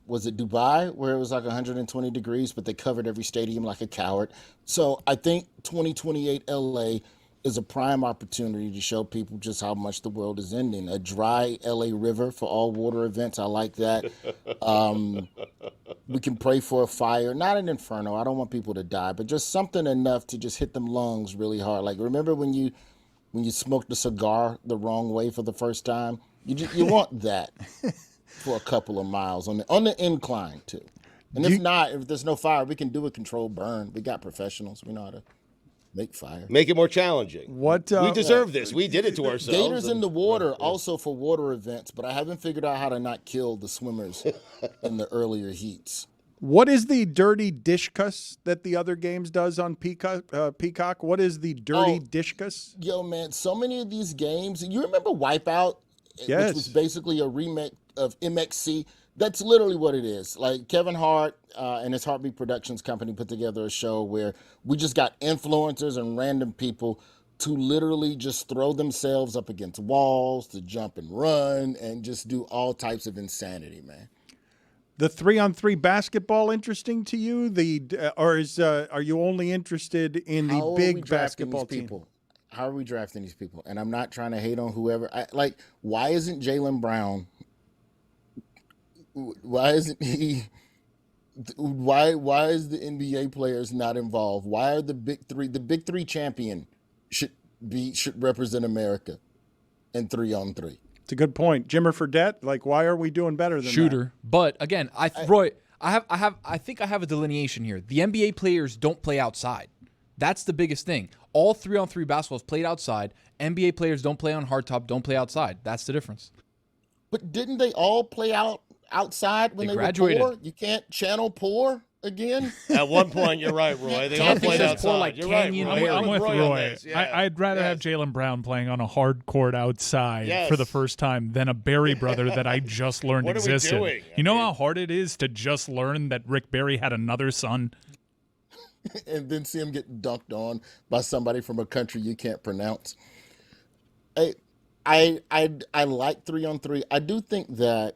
Was it Dubai, where it was like 120 degrees, but they covered every stadium like a coward. So I think 2028 LA is a prime opportunity to show people just how much the world is ending. A dry LA river for all water events. I like that. We can pray for a fire, not an inferno. I don't want people to die, but just something enough to just hit them lungs really hard. Like, remember when you smoked a cigar the wrong way for the first time? You want that. for a couple of miles on the incline too. And if there's no fire, we can do a controlled burn. We got professionals. We know how to make fire. Make it more challenging. We deserve this. We did it to ourselves. Gators in the water also for water events, but I haven't figured out how to not kill the swimmers in the earlier heats. What is the dirty dishcus that the other games does on Peacock? What is the dirty dishcus? Yo, man, so many of these games. You remember Wipeout? Yes. Which was basically a remake of MXC. That's literally what it is. Like Kevin Hart and his Heartbeat Productions company put together a show where we just got influencers and random people to literally just throw themselves up against walls, to jump and run, and just do all types of insanity, man. The 3-on-3 basketball interesting to you? Are you only interested in the big basketball team? How are we drafting these people? And I'm not trying to hate on whoever. Why isn't Jaylen Brown? Why isn't he? Why is the NBA players not involved? Why are the big three? The big three champion should represent America in 3-on-3. It's a good point. Jimmer Fredette, why are we doing better than Shooter. But again, Roy, I think I have a delineation here. The NBA players don't play outside. That's the biggest thing. All 3-on-3 basketball is played outside. NBA players don't play on hardtop, don't play outside. That's the difference. But didn't they all play outside when they graduated. were poor? You can't channel poor again? At one point, you're right, Roy. They all played outside. You're right, Roy. I'm with Roy. Yeah. I'd rather have Jaylen Brown playing on a hard court outside for the first time than a Barry brother that I just learned existed. Doing? You know how hard it is to just learn that Rick Barry had another son? And then see him get dunked on by somebody from a country you can't pronounce. I like 3-on-3. I do think that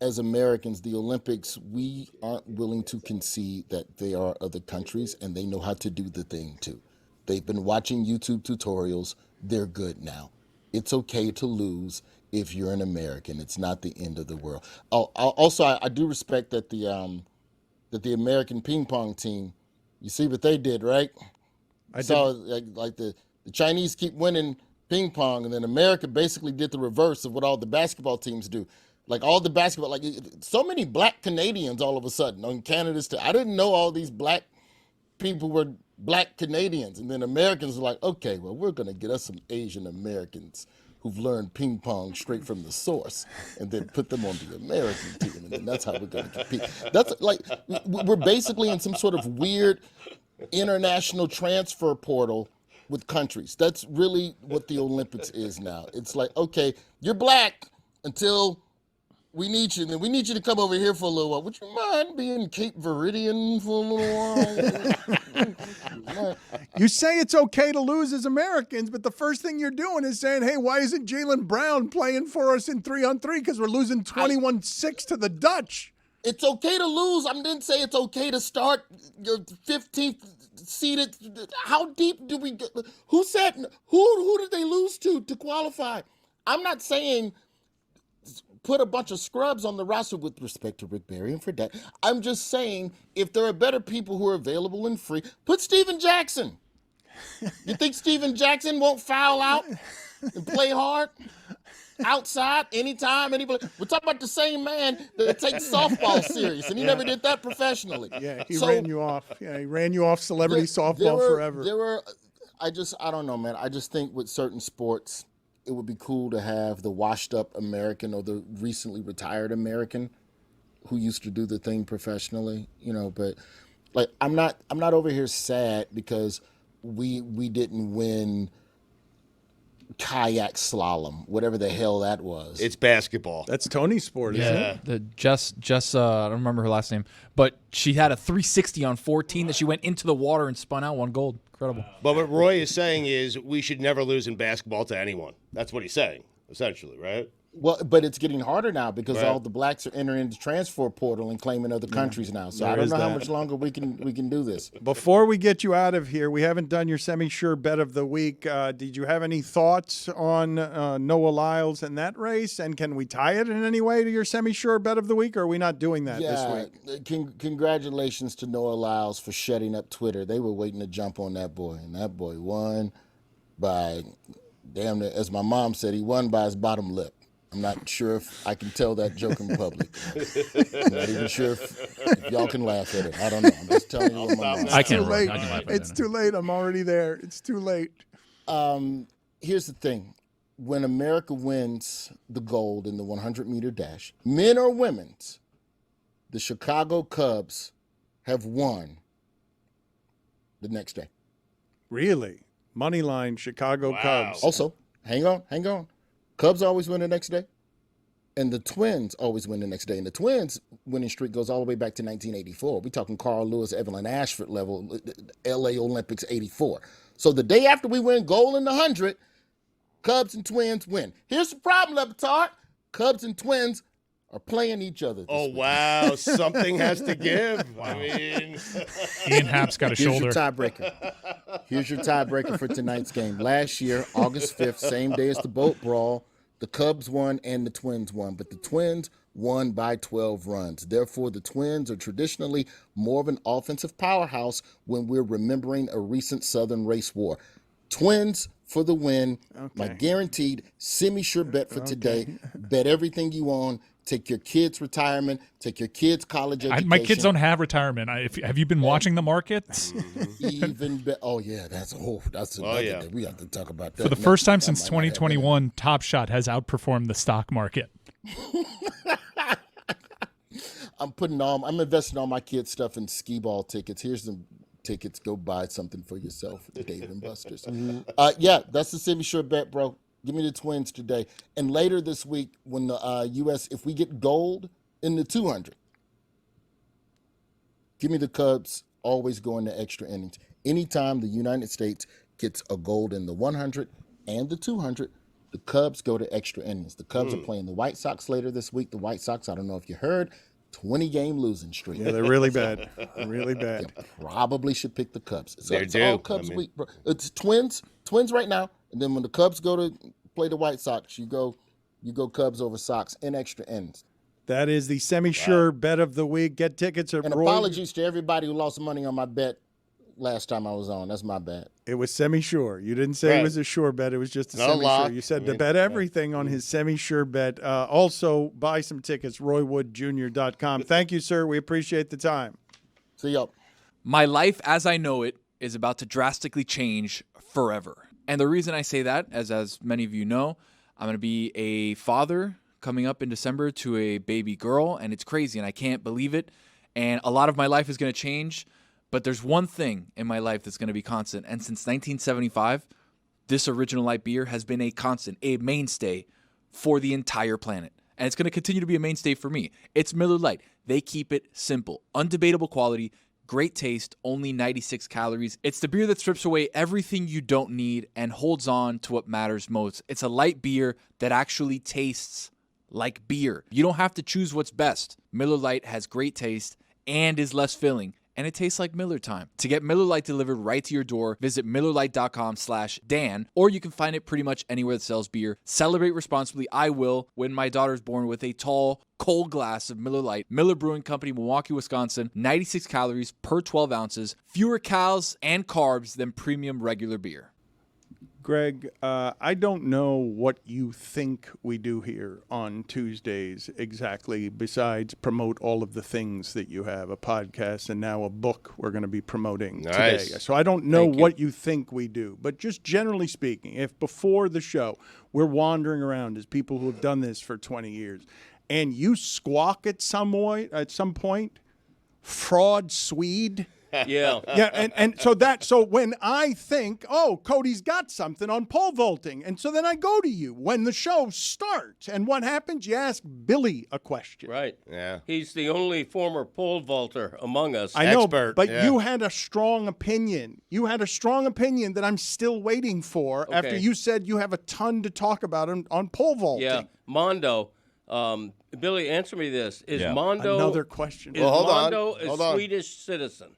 as Americans, the Olympics, we aren't willing to concede that they are other countries and they know how to do the thing too. They've been watching YouTube tutorials. They're good now. It's okay to lose if you're an American. It's not the end of the world. I do respect that the American ping pong team, you see what they did, right? I saw like the Chinese keep winning ping pong, and then America basically did the reverse of what all the basketball teams do. Like all the basketball, so many black Canadians all of a sudden on Canada's I didn't know all these black people were black Canadians. And then Americans are like, okay, well, we're going to get us some Asian Americans who've learned ping pong straight from the source and then put them on the American team. And then that's how we're going to compete. That's we're basically in some sort of weird international transfer portal with countries. That's really what the Olympics is now. It's like, okay, you're black until we need you, and then we need you to come over here for a little while. Would you mind being Cape Verdean for a little while? You say it's okay to lose as Americans, but the first thing you're doing is saying, hey, why isn't Jaylen Brown playing for us in 3-on-3? Because we're losing 21-6 to the Dutch. It's okay to lose. I didn't say it's okay to start your 15th seeded. How deep do we get? Who said, who did they lose to qualify? I'm not saying put a bunch of scrubs on the roster with respect to Rick Barry and Fredette. I'm just saying if there are better people who are available and free, put Steven Jackson. You think Steven Jackson won't foul out and play hard outside anytime? We're talking about the same man that takes softball serious, and he never did that professionally. Yeah, he ran you off. Yeah, he ran you off celebrity softball forever. I don't know, man. I just think with certain sports, it would be cool to have the washed up American or the recently retired American who used to do the thing professionally, but I'm not over here sad because we didn't win kayak slalom, whatever the hell that was. It's basketball. That's Tony's sport, isn't it? I don't remember her last name, but she had a 360 on 14 that she went into the water and spun out, won gold. Incredible. But what Roy is saying is we should never lose in basketball to anyone. That's what he's saying, essentially, right? Well, but it's getting harder now because all the blacks are entering the transfer portal and claiming other countries now. So I don't know how much longer we can do this. Before we get you out of here, we haven't done your semi-sure bet of the week. Did you have any thoughts on Noah Lyles and that race? And can we tie it in any way to your semi-sure bet of the week, or are we not doing that this week? Congratulations to Noah Lyles for shutting up Twitter. They were waiting to jump on that boy, and that boy won by, damn near, as my mom said, he won by his bottom lip. I'm not sure if I can tell that joke in public. I'm not even sure if y'all can laugh at it. I don't know. I'm just telling you what my mind. I can't. Too late. I can laugh at It's that. too late. I'm already there. It's too late. Here's the thing. When America wins the gold in the 100-meter dash, men or women's, the Chicago Cubs have won the next day. Really? Moneyline Chicago Cubs. Also, hang on. Cubs always win the next day, and the Twins always win the next day. And the Twins winning streak goes all the way back to 1984. We're talking Carl Lewis, Evelyn Ashford level, LA Olympics 84. So the day after we win gold in the 100, Cubs and Twins win. Here's the problem, Le Batard. Cubs and Twins are playing each other. Oh, wow. Something has to give. I mean, Ian Happ's got a Here's shoulder. your tiebreaker. Here's your tiebreaker for tonight's game. Last year, August 5th, same day as the boat brawl, the Cubs won and the Twins won, but the Twins won by 12 runs. Therefore, the Twins are traditionally more of an offensive powerhouse when we're remembering a recent Southern race war. Twins for the win. My guaranteed semi-sure bet for today. Bet everything you own. Take your kids' retirement. Take your kids' college education. My kids don't have retirement. Have you been watching the markets? Even oh yeah, that's another yeah. thing. We have to talk about that. For the first time since 2021, Top Shot has outperformed the stock market. I'm investing all my kids' stuff in skee ball tickets. Here's some tickets. Go buy something for yourself at the Dave and Buster's. Yeah, that's the semi-sure bet, bro. Give me the Twins today. And later this week, when the U.S., if we get gold in the 200, give me the Cubs always going to extra innings. Anytime the United States gets a gold in the 100 and the 200, the Cubs go to extra innings. The Cubs are playing the White Sox later this week. The White Sox, I don't know if you heard, 20-game losing streak. Yeah, they're really bad. Really bad. You probably should pick the Cubs. They're It's due. all Cubs week, bro. It's Twins right now, and then when the Cubs go to play the White Sox, you go Cubs over Sox in extra innings. That is the semi-sure bet of the week. Get tickets at And Roy. apologies to everybody who lost money on my bet last time I was on. That's my bad. It was semi-sure. You didn't say it Right. was a sure bet. It was just a No semi-sure. lock. You said to bet everything on his semi-sure bet. Also, buy some tickets, roywoodjr.com. Thank you, sir. We appreciate the time. See y'all. My life as I know it is about to drastically change forever. And the reason I say that, as many of you know, I'm going to be a father coming up in December to a baby girl, and it's crazy, and I can't believe it. And a lot of my life is going to change, but there's one thing in my life that's going to be constant. And since 1975, this original light beer has been a constant, a mainstay for the entire planet. And it's going to continue to be a mainstay for me. It's Miller Lite. They keep it simple, undebatable quality, great taste, only 96 calories. It's the beer that strips away everything you don't need and holds on to what matters most. It's a light beer that actually tastes like beer. You don't have to choose what's best. Miller Lite has great taste and is less filling, and it tastes like Miller time. To get Miller Lite delivered right to your door, visit MillerLite.com/Dan, or you can find it pretty much anywhere that sells beer. Celebrate responsibly. I will when my daughter's born with a tall, cold glass of Miller Lite. Miller Brewing Company, Milwaukee, Wisconsin. 96 calories per 12 ounces. Fewer calories and carbs than premium regular beer. Greg, I don't know what you think we do here on Tuesdays exactly, besides promote all of the things that you have, a podcast and now a book we're going to be promoting today. So I don't know what you think we do, but just generally speaking, if before the show we're wandering around as people who have done this for 20 years and you squawk at some point, fraud Swede. Yeah. Yeah, and so when I think, oh, Cody's got something on pole vaulting, and so then I go to you when the show starts, and what happens? You ask Billy a question. Right. Yeah. He's the only former pole vaulter among us. I know, Expert, but yeah. you had a strong opinion. You had a strong opinion that I'm still waiting for after you said you have a ton to talk about on pole vaulting. Yeah. Mondo. Billy, answer me this. Is Mondo Another question. Is Well, hold on. Mondo a Hold on. Swedish citizen?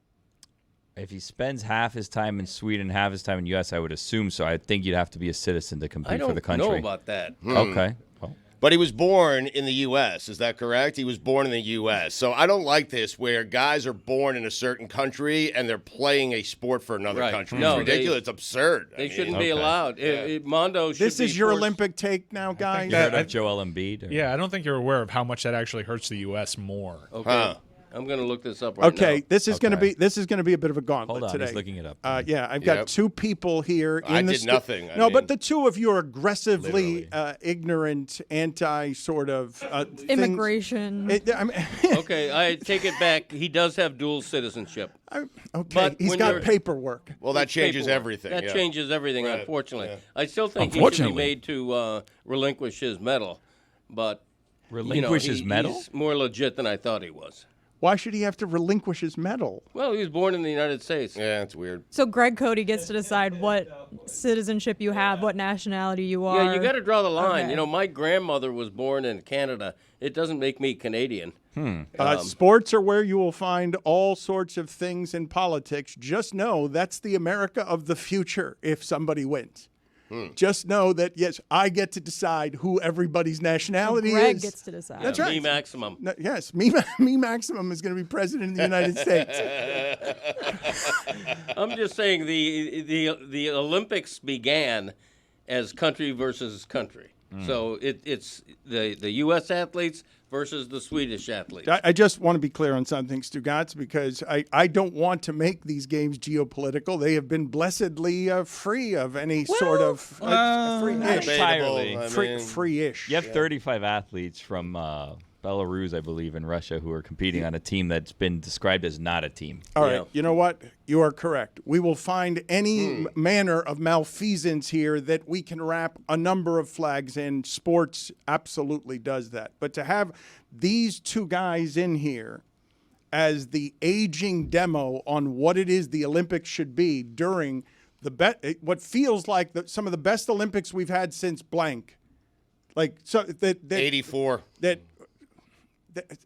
If he spends half his time in Sweden, half his time in U.S., I would assume so. I think you'd have to be a citizen to I compete don't for the country. know about that. Okay. Well, But he was born in the U.S., is that correct? He was born in the U.S. So I don't like this where guys are born in a certain country and they're playing a sport for another Right. country. No, it's ridiculous. It's absurd. They shouldn't be allowed. Mondo should This be is your forced- Olympic take now, guys? You heard of Joel Embiid? or- Yeah, I don't think you're aware of how much that actually hurts the U.S. more. Okay. Huh. I'm going to look this up right now. Okay, this is going to be a bit of a gauntlet Hold on, today. he's looking it up. Yeah, I've got Yep. two people here. I in the did nothing. I No, mean, but the two of you are aggressively Literally. ignorant, anti sort of things. Immigration. I mean, Okay, I take it back. He does have dual citizenship. okay, But he's when got you're- paperwork. well, that changes Paperwork. everything. That yeah. changes everything, Right, unfortunately. yeah. I still think he should be Unfortunately. made to relinquish his medal, but Relinquish his medal? He's more legit than I thought he was. Why should he have to relinquish his medal? Well, he was born in the United States. Yeah, it's weird. So Greg Cody gets to decide what citizenship you have, what nationality you are. Yeah, you got to draw the line. Okay. You know, my grandmother was born in Canada. It doesn't make me Canadian. Sports are where you will find all sorts of things in politics. Just know that's the America of the future if somebody wins. Just know that, yes, I get to decide who everybody's nationality Greg is. gets to decide. That's right. Me maximum. No, yes, me maximum is going to be president of the United States. I'm just saying the Olympics began as country versus country. So it's the U.S. athletes versus the Swedish athletes. I just want to be clear on something, Stugotz, because I don't want to make these games geopolitical. They have been blessedly free of any sort of free-ish. entirely. I mean, Free-ish. You have 35 athletes from Belarus, I believe, in Russia, who are competing on a team that's been described as not a team. All right, Yeah. you know what? You are correct. We will find any manner of malfeasance here that we can wrap a number of flags in. Sports absolutely does that. But to have these two guys in here as the aging demo on what it is the Olympics should be during what feels like some of the best Olympics we've had since blank. Like so that 84. that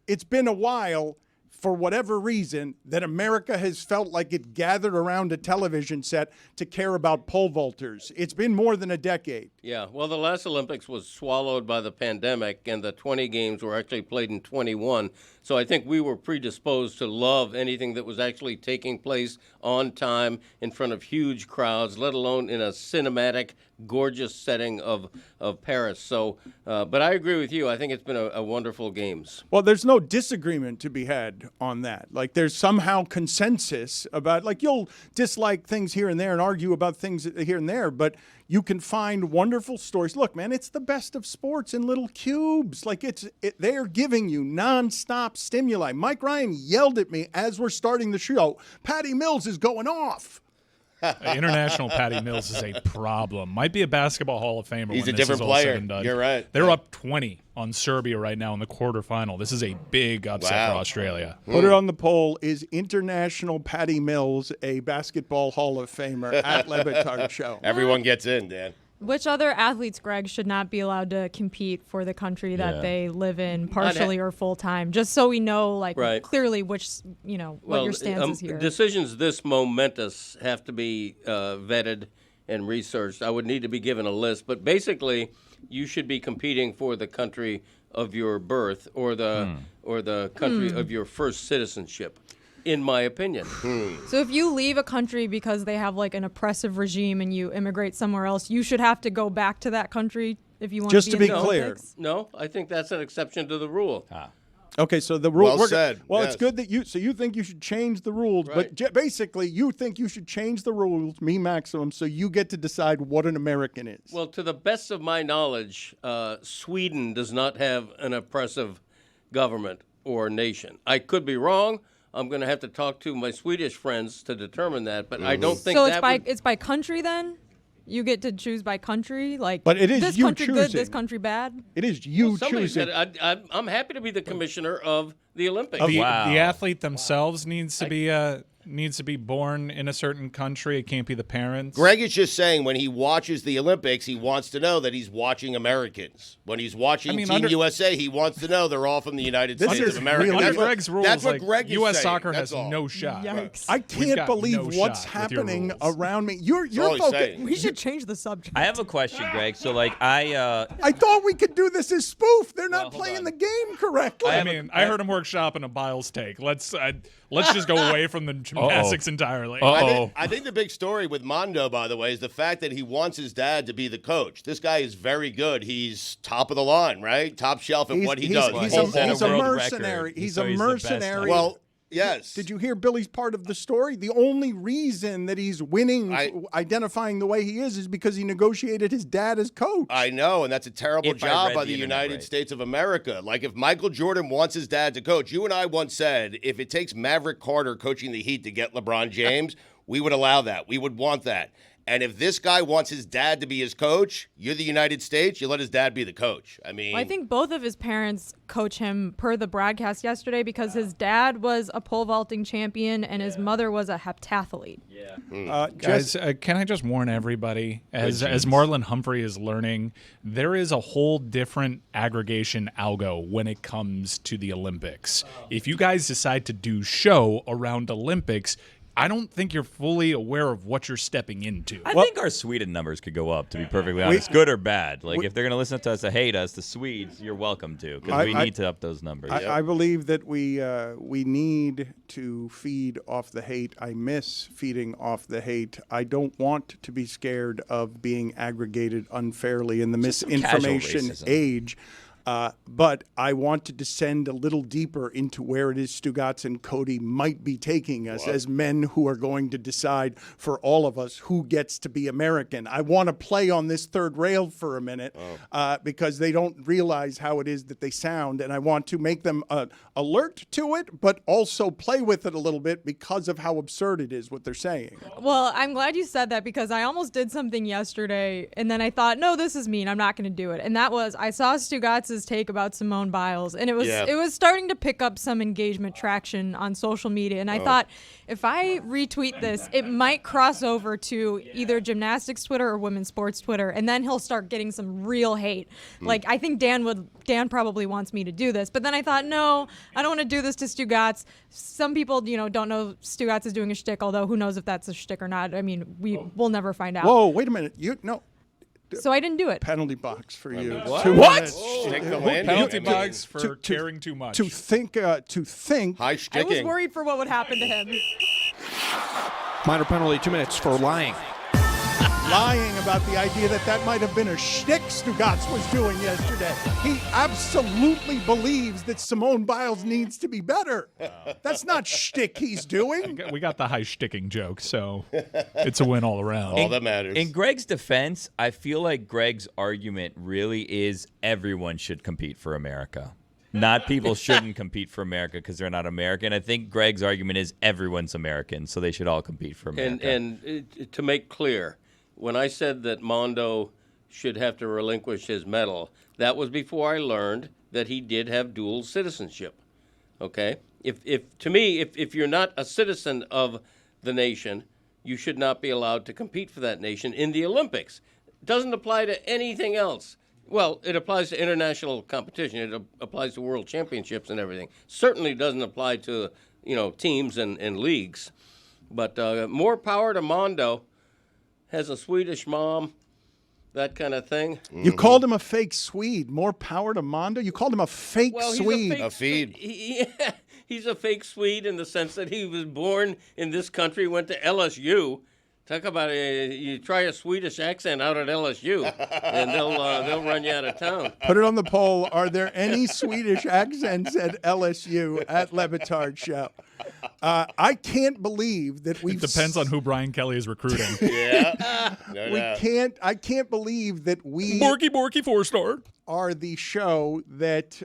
it's been a while, for whatever reason, that America has felt like it gathered around a television set to care about pole vaulters. It's been more than a decade. Yeah, well, the last Olympics was swallowed by the pandemic, and the 20 games were actually played in 21. So I think we were predisposed to love anything that was actually taking place on time in front of huge crowds, let alone in a cinematic, gorgeous setting of Paris. So, but I agree with you. I think it's been a wonderful games. Well, there's no disagreement to be had on that. Like, there's somehow consensus about, like, you'll dislike things here and there and argue about things here and there, but you can find wonderful stories. Look, man, it's the best of sports in little cubes. Like, they're giving you nonstop stimuli. Mike Ryan yelled at me as we're starting the show, Patty Mills is going off. International Patty Mills is a problem. Might be a basketball Hall of Famer. He's when a this different is all player. said and done. You're right. They're up 20 on Serbia right now in the quarterfinal. This is a big upset Wow. for Australia. Put it on the poll. Is International Patty Mills a basketball Hall of Famer at LeBatard Show? Everyone gets in, Dan. Which other athletes, Greg, should not be allowed to compete for the country that Yeah. they live in, partially or full time? Just so we know, like, Right. clearly what your stance is here. Decisions this momentous have to be vetted and researched. I would need to be given a list, but basically, you should be competing for the country of your birth or the country of your first citizenship, in my opinion. So if you leave a country because they have like an oppressive regime and you immigrate somewhere else, you should have to go back to that country if you want Just to to be be in the clear. Olympics? No, I think that's an exception to the rule. Okay, so the rule. Well said, Well, yes. it's good that you. So you think you should change the rules, Right. but basically, you think you should change the rules, me maximum, so you get to decide what an American is. Well, to the best of my knowledge, Sweden does not have an oppressive government or nation. I could be wrong. I'm going to have to talk to my Swedish friends to determine that, but I don't think So that it's by country then? You get to choose by country, like. But it is this you country good, this choosing. country bad. It is you somebody choosing. said I'm happy to be the commissioner of the Olympics. The Wow. athlete themselves needs to be needs to be born in a certain country. It can't be the parents. Greg is just saying when he watches the Olympics, he wants to know that he's watching Americans. When he's watching Team USA, he wants to know they're all from the United States of America. Under Greg's rules, that's what Greg is U.S. saying. soccer That's has all. no shot. Yikes. I can't got believe no what's shot with your happening rules. around me. You're all he's focused. saying. We should change the subject. I have a question, Greg. So, like, I thought we could do this as spoof. They're not hold playing on. the game correctly. I heard him workshop in a Biles take. Let's just go away from the gymnastics entirely. I think the big story with Mondo, by the way, is the fact that he wants his dad to be the coach. This guy is very good. He's top of the line, right? Top shelf at what he does. He's Holds a world mercenary. record. He's So a he's the best. mercenary. Well, yes. Did you hear Billy's part of the story? The only reason that he's winning, identifying the way he is because he negotiated his dad as coach. I know, and that's a terrible If I job read by the the internet United right. States of America. Like, if Michael Jordan wants his dad to coach, you and I once said, if it takes Maverick Carter coaching the Heat to get LeBron James, we would allow that. We would want that. And if this guy wants his dad to be his coach, you're the United States, you let his dad be the coach. I mean, Well, I think both of his parents coach him per the broadcast yesterday because his dad was a pole vaulting champion and his mother was a heptathlete. Guys, can I just warn everybody, as Marlon Humphrey is learning, there is a whole different aggregation algo when it comes to the Olympics. If you guys decide to do show around Olympics, I don't think you're fully aware of what you're stepping into. I think our Sweden numbers could go up, to be perfectly honest, good or bad. Like, if they're going to listen to us to hate us, the Swedes, you're welcome to, because we need to up those numbers. I believe that we need to feed off the hate. I miss feeding off the hate. I don't want to be scared of being aggregated unfairly in the misinformation age. But I want to descend a little deeper into where it is Stugotz and Cody might be taking us as men who are going to decide for all of us who gets to be American. I want to play on this third rail for a minute because they don't realize how it is that they sound, and I want to make them alert to it, but also play with it a little bit because of how absurd it is what they're saying. Well, I'm glad you said that because I almost did something yesterday and then I thought, no, this is mean. I'm not going to do it. And that was, I saw Stugotz's take about Simone Biles and it was starting to pick up some engagement traction on social media. And I thought, if I retweet this, it might cross over to either gymnastics Twitter or women's sports Twitter. And then he'll start getting some real hate. Like, I think Dan probably wants me to do this. But then I thought, no, I don't want to do this to Stugotz. Some people, don't know Stugotz is doing a shtick, although who knows if that's a shtick or not. I mean, we'll never find out. Whoa, wait a minute. So I didn't do it. Penalty box for you. What? 2 What? minutes. Penalty box for caring too much. To think. High I was sticking. worried for what would happen to him. Minor penalty, 2 minutes for lying. Lying about the idea that might have been a shtick Stugotz was doing yesterday. He absolutely believes that Simone Biles needs to be better. That's not shtick he's doing. We got the high sticking joke, so it's a win all around. All that matters. In Greg's defense, I feel like Greg's argument really is everyone should compete for America. Not people shouldn't compete for America because they're not American. I think Greg's argument is everyone's American, so they should all compete for America. And to make clear, when I said that Mondo should have to relinquish his medal, that was before I learned that he did have dual citizenship. Okay? If you're not a citizen of the nation, you should not be allowed to compete for that nation in the Olympics. It doesn't apply to anything else. Well, it applies to international competition. It applies to world championships and everything. Certainly doesn't apply to, teams and leagues. But more power to Mondo. Has a Swedish mom, that kind of thing. You called him a fake Swede. More power to Mondo. You called him a fake Swede. A feed. He's a fake Swede in the sense that he was born in this country, went to LSU. Talk about you try a Swedish accent out at LSU, and they'll run you out of town. Put it on the poll. Are there any Swedish accents at LSU at LeBatard Show? I can't believe that we've. It depends on who Brian Kelly is recruiting. Yeah. No. I can't believe that we. Borky 4-star. Are the show that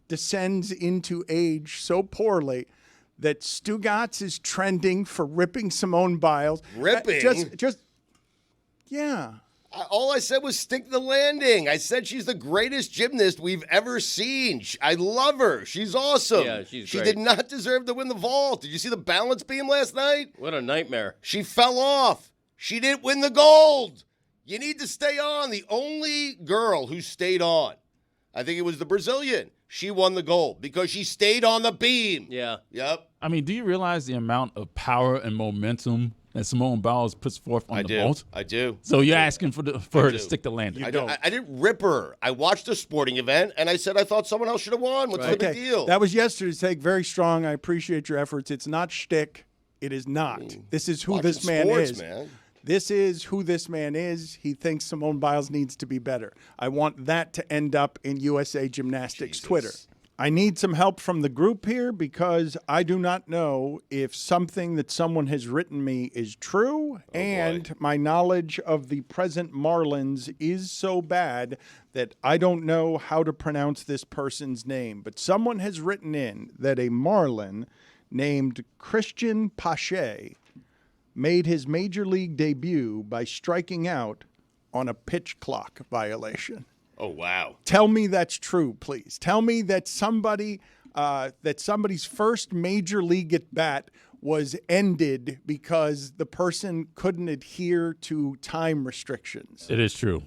descends into age so poorly that Stugotz is trending for ripping Simone Biles. Ripping? Just, yeah. All I said was stick the landing. I said she's the greatest gymnast we've ever seen. I love her. She's awesome. Yeah, she's She great. did not deserve to win the vault. Did you see the balance beam last night? What a nightmare. She fell off. She didn't win the gold. You need to stay on. The only girl who stayed on, I think it was the Brazilian. She won the gold because she stayed on the beam. Yeah. Yep. I mean, do you realize the amount of power and momentum that Simone Biles puts forth on the vault? I do. So you're asking for her to stick the landing. I didn't rip her. I watched a sporting event, and I said I thought someone else should have won. What's the big deal? That was yesterday's take. Very strong. I appreciate your efforts. It's not shtick. It is not. This is who this man sports, is. Man. This is who this man is. He thinks Simone Biles needs to be better. I want that to end up in USA Gymnastics Twitter. I need some help from the group here because I do not know if something that someone has written me is true, and my knowledge of the present Marlins is so bad that I don't know how to pronounce this person's name. But someone has written in that a Marlin named Christian Pache made his major league debut by striking out on a pitch clock violation. Oh, wow. Tell me that's true, please. Tell me that somebody's first major league at bat was ended because the person couldn't adhere to time restrictions. It is true.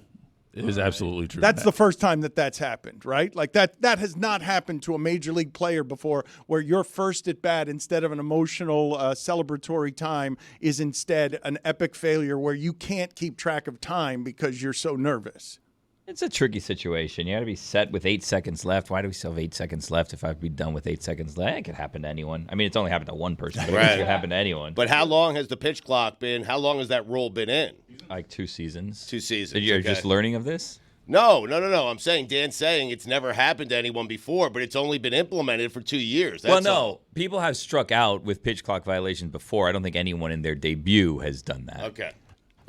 It is absolutely true. That's the first time that's happened, right? Like that has not happened to a major league player before, where your first at bat, instead of an emotional celebratory time, is instead an epic failure where you can't keep track of time because you're so nervous. It's a tricky situation. You got to be set with 8 seconds left. Why do we still have 8 seconds left if I have to be done with 8 seconds left? It could happen to anyone. I mean, it's only happened to one person, but it could happen to anyone. But how long has the pitch clock been? How long has that rule been in? Like 2 seasons. 2 seasons. You're just learning of this? No. I'm saying, Dan's saying it's never happened to anyone before, but it's only been implemented for 2 years. That's all. People have struck out with pitch clock violations before. I don't think anyone in their debut has done that. Okay.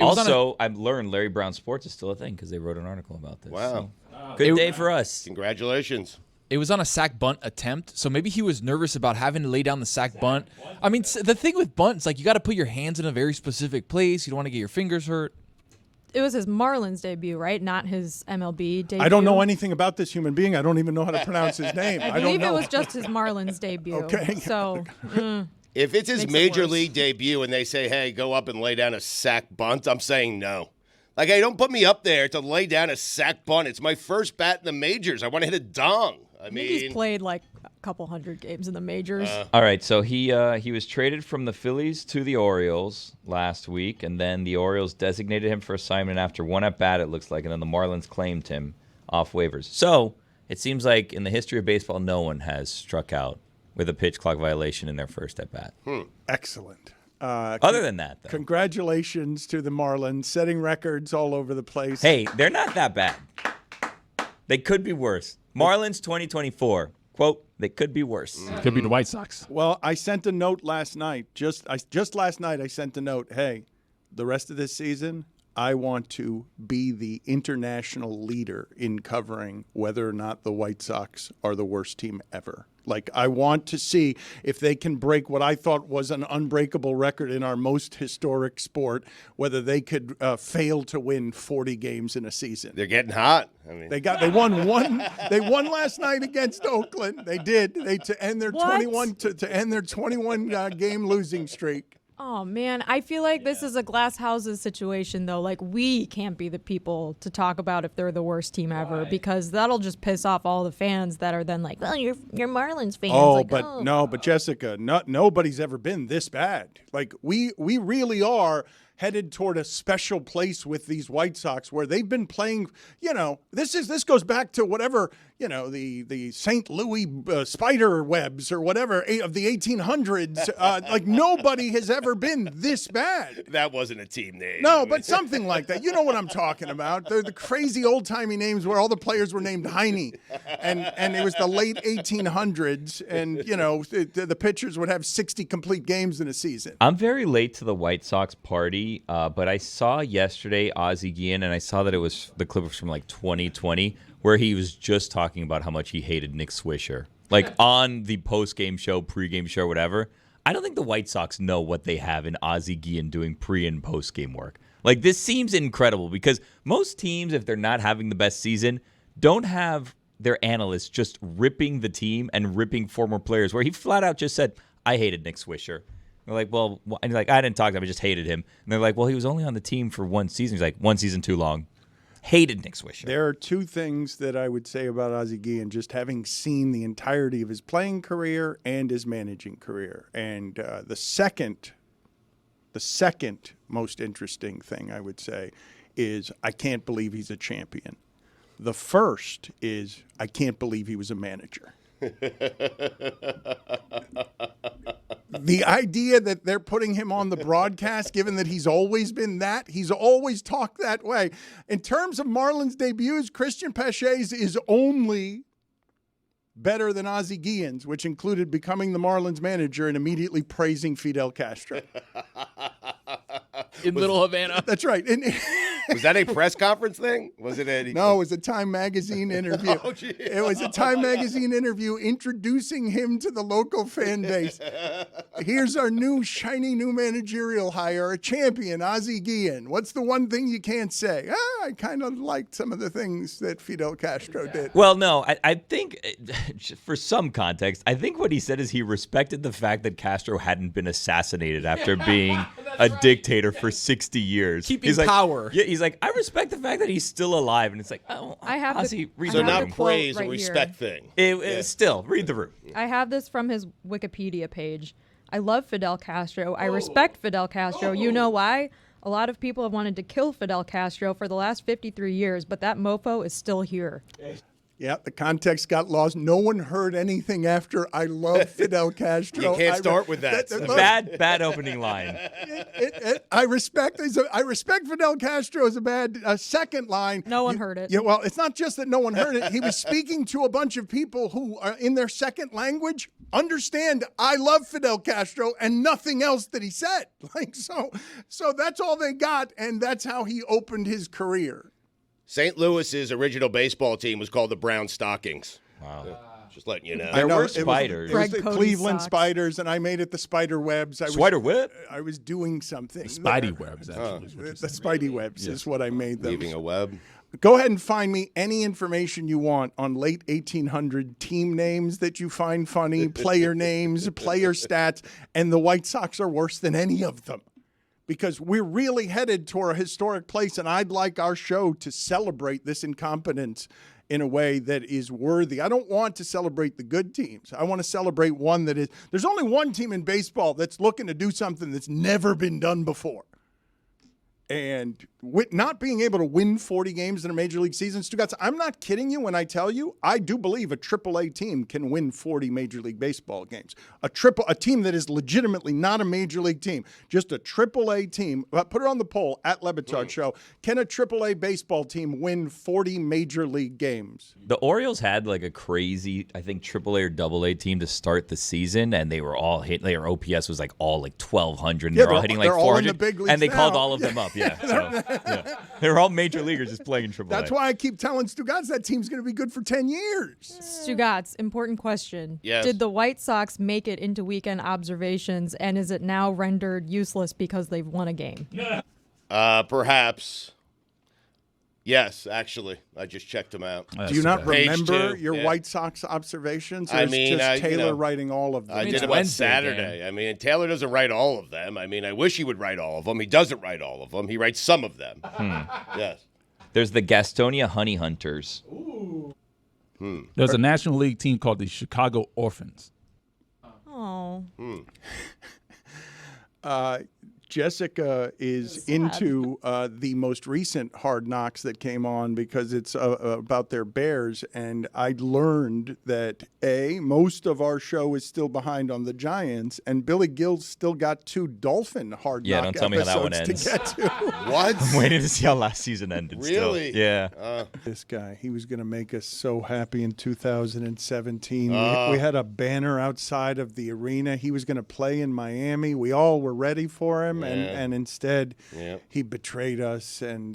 Also, I've learned Larry Brown Sports is still a thing because they wrote an article about this. Wow. So, good day for us. Congratulations. It was on a sack bunt attempt, so maybe he was nervous about having to lay down the sack bunt. I mean, the thing with bunts, like, you got to put your hands in a very specific place. You don't want to get your fingers hurt. It was his Marlins debut, right? Not his MLB debut. I don't know anything about this human being. I don't even know how to pronounce his name. I believe it was just his Marlins debut. Okay. So, If it's his Makes it major worse. league debut and they say, hey, go up and lay down a sack bunt, I'm saying no. Like, hey, don't put me up there to lay down a sack bunt. It's my first bat in the majors. I want to hit a dong. I think he's played like a couple hundred games in the majors. All right, so he was traded from the Phillies to the Orioles last week, and then the Orioles designated him for assignment after one at-bat, it looks like, and then the Marlins claimed him off waivers. So it seems like in the history of baseball, no one has struck out with a pitch clock violation in their first at-bat. Excellent. Other than that, though. Congratulations to the Marlins, setting records all over the place. Hey, they're not that bad. They could be worse. Marlins 2024. Quote, they could be worse. Could be the White Sox. Well, I sent a note last night. Just last night, I sent a note. Hey, the rest of this season, I want to be the international leader in covering whether or not the White Sox are the worst team ever. Like, I want to see if they can break what I thought was an unbreakable record in our most historic sport, whether they could fail to win 40 games in a season. They're getting hot. I mean, They won last night against Oakland. They did. To end their 21 to end their 21 game losing streak. Oh, man. I feel like this is a glass houses situation, though. Like, we can't be the people to talk about if they're the worst team ever, because that'll just piss off all the fans that are then like, well, you're Marlins fans. But Jessica, nobody's ever been this bad. Like, we really are headed toward a special place with these White Sox where they've been playing, this goes back to whatever, the St. Louis spider webs or whatever of the 1800s. Like, nobody has ever been this bad. that wasn't a team name. No, but something like that. You know what I'm talking about. They're the crazy old-timey names where all the players were named Heine. And it was the late 1800s. And, the pitchers would have 60 complete games in a season. I'm very late to the White Sox party, but I saw yesterday Ozzie Guillen, and I saw that it was the clip was from like 2020, where he was just talking about how much he hated Nick Swisher. Like on the post-game show, pre-game show, whatever. I don't think the White Sox know what they have in Ozzie Guillen doing pre- and post-game work. Like, this seems incredible because most teams, if they're not having the best season, don't have their analysts just ripping the team and ripping former players, where he flat out just said, I hated Nick Swisher. They're like, well, and he's like, I didn't talk to him, I just hated him. And they're like, well, he was only on the team for one season. He's like, one season too long. Hated Nick Swisher. There are two things that I would say about Ozzie Guillen, just having seen the entirety of his playing career and his managing career. And the second most interesting thing I would say is I can't believe he's a champion. The first is I can't believe he was a manager. The idea that they're putting him on the broadcast, given that he's always been that, he's always talked that way. In terms of Marlin's debuts, Christian Pache's is only better than Ozzie Guillen's, which included becoming the Marlins manager and immediately praising Fidel Castro. In Little Havana. That's right. Was that a press conference thing? Was it a... No, it was a Time Magazine interview. Oh, gee. It was a Time Magazine interview introducing him to the local fan base. Here's our new, shiny new managerial hire, a champion, Ozzie Guillen. What's the one thing you can't say? I kind of liked some of the things that Fidel Castro did. Well, no, I think, for some context, I think what he said is he respected the fact that Castro hadn't been assassinated after being a dictator for 60 years. Keeping power. Yeah, he's like, I respect the fact that he's still alive. And it's like, oh, I have Ozzie, read So the not room. praise, right a respect here. thing. Still, read the room. I have this from his Wikipedia page. I love Fidel Castro. I respect Fidel Castro. You know why? A lot of people have wanted to kill Fidel Castro for the last 53 years, but that mofo is still here. Yeah, the context got lost. No one heard anything after I love Fidel Castro. You can't start with that. Bad opening line. I respect Fidel Castro as a bad second line. No one heard it. Yeah, well, it's not just that no one heard it. He was speaking to a bunch of people who are in their second language understand I love Fidel Castro and nothing else that he said. So that's all they got, and that's how he opened his career. St. Louis's original baseball team was called the Brown Stockings. Wow. Just letting you know. There were spiders. It was the Greg Cody's Cleveland socks. Spiders, and I made it the Spider Webs. Spider Web? I was doing something. Spidey webs, actually. The Spidey Webs is what I made them. Leaving a web. Go ahead and find me any information you want on late 1800 team names that you find funny, player names, player stats, and the White Sox are worse than any of them. Because we're really headed toward a historic place, and I'd like our show to celebrate this incompetence in a way that is worthy. I don't want to celebrate the good teams. I want to celebrate one that is – there's only one team in baseball that's looking to do something that's never been done before. And with not being able to win 40 games in a major league season, Stugotz, I'm not kidding you when I tell you I do believe a AAA team can win 40 Major League Baseball games. A team that is legitimately not a major league team, just a AAA team. Put it on the poll at LeBatard Show. Can a AAA baseball team win 40 major league games? The Orioles had like a crazy, I think, AAA or AA team to start the season, and they were all hit. Their OPS was like all like 1,200. And Yeah, they're all hitting like they're all in 400. the big leagues and they called now. all of them up. Yeah, they were all major leaguers just playing in AAA. That's why I keep telling Stugotz that team's going to be good for 10 years. Stugotz, important question. Yes. Did the White Sox make it into weekend observations, and is it now rendered useless because they've won a game? Perhaps. Yes, actually. I just checked them out. Do you not Page remember 2, your yeah. White Sox observations? Or I is mean, just Taylor you know, writing all of them? I did it's it on Wednesday, Saturday. Dan. I mean, Taylor doesn't write all of them. I mean, I wish he would write all of them. He doesn't write all of them. He writes some of them. Yes. There's the Gastonia Honey Hunters. There's a National League team called the Chicago Orphans. Oh. Jessica is into the most recent Hard Knocks that came on because it's about their Bears. And I learned that, most of our show is still behind on the Giants, and Billy Gill's still got 2 Dolphin Hard Yeah, Knock don't tell me how that one episodes ends. to get to. What? I'm waiting to see how last season ended. Really? Still. Yeah. This guy, he was going to make us so happy in 2017. We had a banner outside of the arena. He was going to play in Miami. We all were ready for him, and instead he betrayed us. And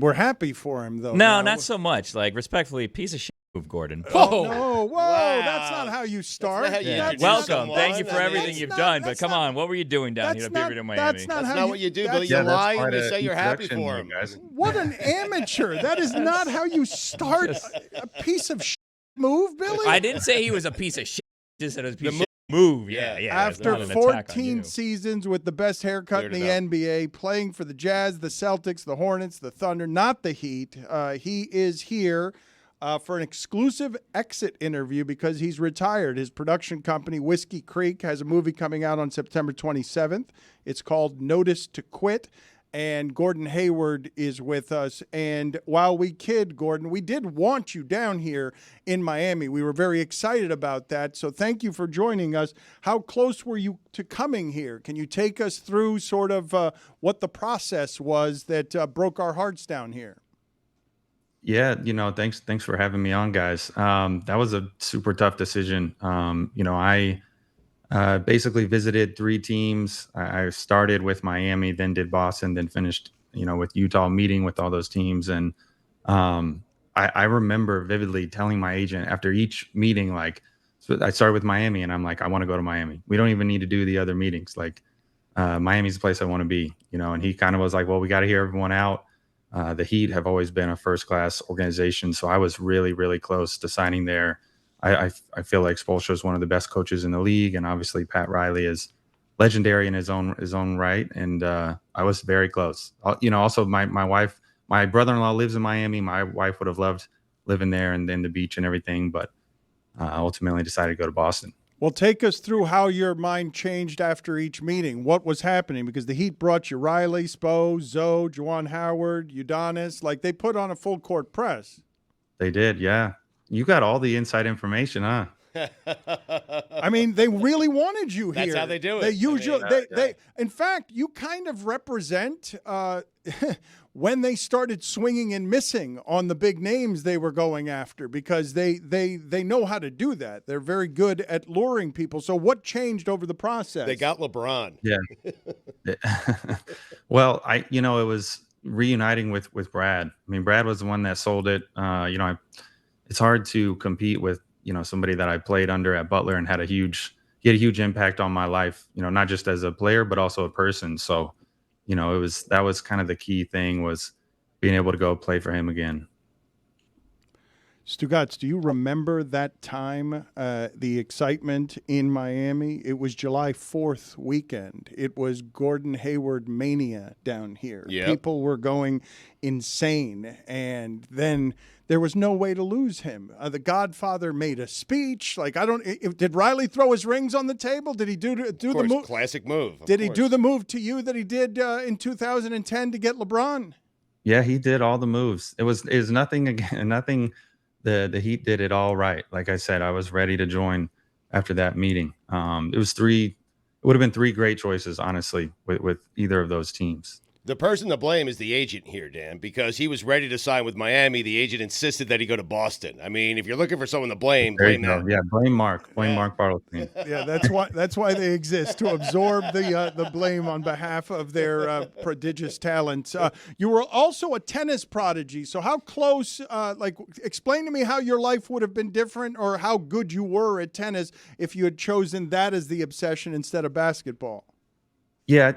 we're happy for him, though. No, not so much. Like, respectfully, piece of shit. move, Gordon. Oh, no, whoa, that's not how you start. how you introduce Welcome. someone. Thank you for I mean, everything you've done. But come on, what were you doing down here to Beaverton, Miami? That's not, That's how not you, what you do, that's- Billy. You lie and you say you're happy introduction for there, him. guys. What an amateur. That is not how you start a piece of move, Billy. I didn't say he was a piece of shit. Just said it was a piece of shit move. Yeah. After it's not an attack on 14 you. seasons with the best haircut Cleared in it the NBA, playing for the Jazz, the Celtics, the Hornets, the Thunder, not the Heat, he is here for an exclusive exit interview because he's retired. His production company, Whiskey Creek, has a movie coming out on September 27th. It's called Notice to Quit. And Gordon Hayward is with us. And while we kid, Gordon, we did want you down here in Miami. We were very excited about that. So thank you for joining us. How close were you to coming here? Can you take us through sort of what the process was that broke our hearts down here? Yeah, thanks for having me on, guys. That was a super tough decision. I basically visited 3 teams. I started with Miami, then did Boston, then finished, with Utah, meeting with all those teams. And I remember vividly telling my agent after each meeting, so I started with Miami, and I'm like, I want to go to Miami. We don't even need to do the other meetings. Miami's the place I want to be, and he kind of was like, well, we got to hear everyone out. The Heat have always been a first-class organization, so I was really, really close to signing there. I feel like Spoelstra is one of the best coaches in the league, and obviously Pat Riley is legendary in his own right. And I was very close. Also my wife, my brother-in-law lives in Miami. My wife would have loved living there and then the beach and everything, but ultimately decided to go to Boston. Well, take us through how your mind changed after each meeting. What was happening? Because the Heat brought you Riley, Spo, Zoe, Juwan Howard, Udonis. They put on a full court press. They did, yeah. You got all the inside information, huh? I mean, they really wanted you here. That's how they do it. They usually, they in fact, you kind of represent when they started swinging and missing on the big names they were going after, because they know how to do that. They're very good at luring people. So what changed over the process? They got LeBron. Yeah. Well, it was reuniting with Brad. I mean, Brad was the one that sold it. It's hard to compete with, somebody that I played under at Butler and he had a huge impact on my life, not just as a player, but also a person. So, that was kind of the key thing, was being able to go play for him again. Stugotz, do you remember that time, the excitement in Miami? It was July 4th weekend. It was Gordon Hayward mania down here. Yep. People were going insane, and then there was no way to lose him. The Godfather made a speech. Did Riley throw his rings on the table? Did he do the move? Classic move. Did he do the move to you that he did in 2010 to get LeBron? Yeah, he did all the moves. It was nothing again, nothing. The Heat did it all right. Like I said, I was ready to join after that meeting. It would have been 3 great choices, honestly, with either of those teams. The person to blame is the agent here, Dan, because he was ready to sign with Miami. The agent insisted that he go to Boston. I mean, if you're looking for someone to blame that. Yeah, blame Mark. Blame Mark Bartlett. Yeah, that's why they exist, to absorb the blame on behalf of their prodigious talents. You were also a tennis prodigy. So how close? Explain to me how your life would have been different, or how good you were at tennis if you had chosen that as the obsession instead of basketball. Yeah,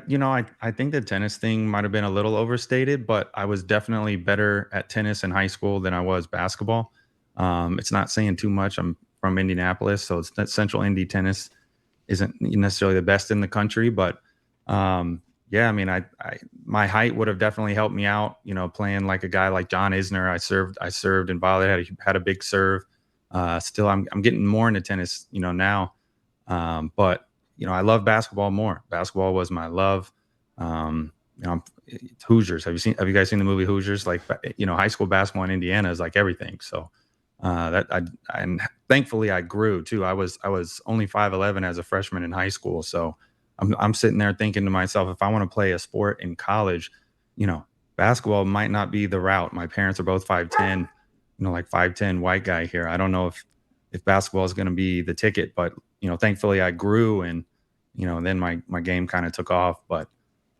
I think the tennis thing might have been a little overstated, but I was definitely better at tennis in high school than I was basketball. It's not saying too much. I'm from Indianapolis, so it's that Central Indy tennis isn't necessarily the best in the country, but yeah, I mean, my height would have definitely helped me out. Playing like a guy like John Isner. I served and volleyed, had a big serve. Still, I'm getting more into tennis, now, but. I love basketball more. Basketball was my love. Hoosiers. Have you guys seen the movie Hoosiers? High school basketball in Indiana is like everything. So and thankfully I grew too. I was only 5'11" as a freshman in high school. So I'm sitting there thinking to myself, if I want to play a sport in college, basketball might not be the route. My parents are both 5'10", 5'10" white guy here. I don't know if basketball is going to be the ticket, but thankfully I grew, and then my game kind of took off, but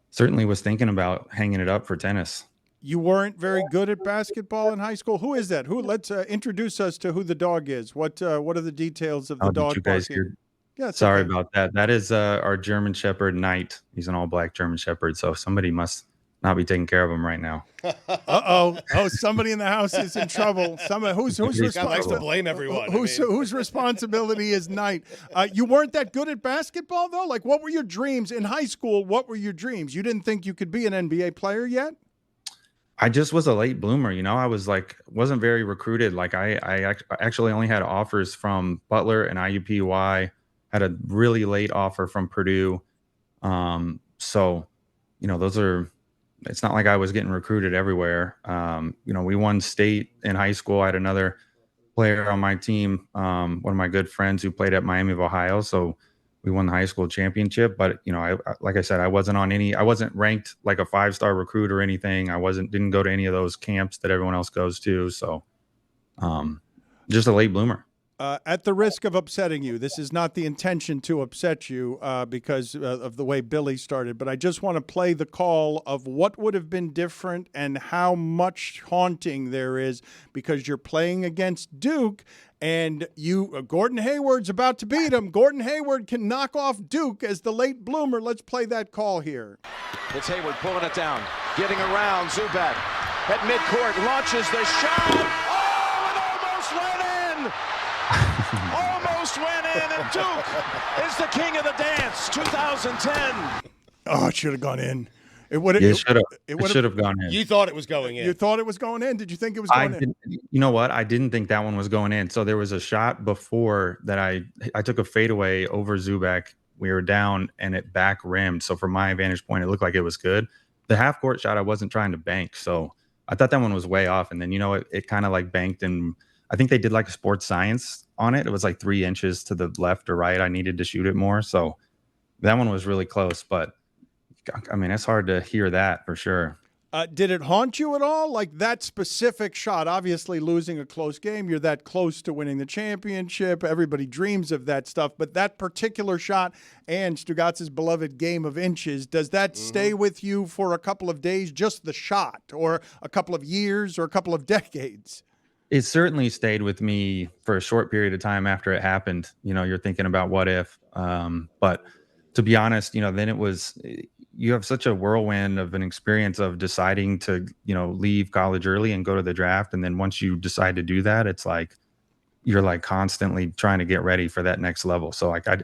certainly was thinking about hanging it up for tennis. You weren't very good at basketball in high school. Who is that? Who? Let's introduce us to who the dog is. What are the details of the Did dog you guys barking? hear? Yeah, it's Sorry okay. about that. That is our German Shepherd, Knight. He's an all-black German Shepherd, so somebody must not be taking care of him right now. Oh, somebody in the house is in trouble. Who's Guy likes to responsible? blame everyone. Whose responsibility is Knight? You weren't that good at basketball though. Like, what were your dreams in high school? What were your dreams? You didn't think you could be an NBA player yet? I just was a late bloomer, you know. I was like, wasn't very recruited. Like I actually only had offers from Butler and IUPUI. Had a really late offer from Purdue. So, you know, those are. It's not like I was getting recruited everywhere. You know, we won state in high school. I had another player on my team, one of my good friends who played at Miami of Ohio. So we won the high school championship. But, you know, I like I said, I wasn't ranked like a 5-star recruit or anything. Didn't go to any of those camps that everyone else goes to. So just a late bloomer. At the risk of upsetting you, this is not the intention to upset you because of the way Billy started, but I just want to play the call of what would have been different and how much haunting there is because you're playing against Duke and Gordon Hayward's about to beat him. Gordon Hayward can knock off Duke as the late bloomer. Let's play that call here. It's Hayward pulling it down, getting around Zubac at midcourt, launches the shot. Oh, it almost went in. Almost went in, and Duke is the king of the dance, 2010. Oh, it should have gone in. It would have. Yeah, it should have gone in. You thought it was going in. You thought it was going in. Did you think it was going in? You know what? I didn't think that one was going in. So there was a shot before that I took a fadeaway over Zubac. We were down and it back rimmed. So from my vantage point, it looked like it was good. The half court shot, I wasn't trying to bank. So I thought that one was way off. And then, you know, it kind of like banked, and I think they did like a sports science on it. It was like 3 inches to the left or right. I needed to shoot it more. So that one was really close, but I mean, it's hard to hear that for sure. Did it haunt you at all? Like that specific shot, obviously losing a close game, you're that close to winning the championship. Everybody dreams of that stuff, but that particular shot and Stugotz's beloved game of inches, does that stay with you for a couple of days, just the shot, or a couple of years or a couple of decades? It certainly stayed with me for a short period of time after it happened. You know, you're thinking about what if, but to be honest, you know, then you have such a whirlwind of an experience of deciding to, you know, leave college early and go to the draft. And then once you decide to do that, it's like, you're like constantly trying to get ready for that next level. So like, I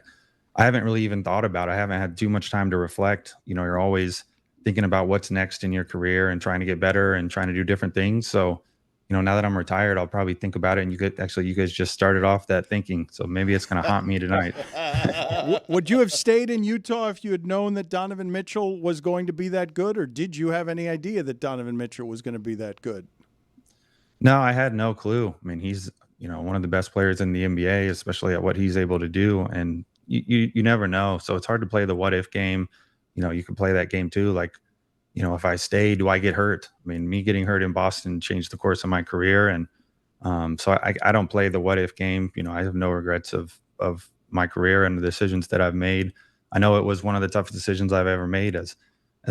haven't really even thought about it. I haven't had too much time to reflect. You know, you're always thinking about what's next in your career and trying to get better and trying to do different things. So, you know, now that I'm retired, I'll probably think about it. And you guys just started off that thinking. So maybe it's going to haunt me tonight. Would you have stayed in Utah if you had known that Donovan Mitchell was going to be that good? Or did you have any idea that Donovan Mitchell was going to be that good? No, I had no clue. I mean, he's, you know, one of the best players in the NBA, especially at what he's able to do. And you never know. So it's hard to play the what if game. You know, you can play that game too. Like, you know, if I stay, do I get hurt? I mean, me getting hurt in Boston changed the course of my career. And so I don't play the what if game. You know, I have no regrets of my career and the decisions that I've made. I know it was one of the toughest decisions I've ever made, as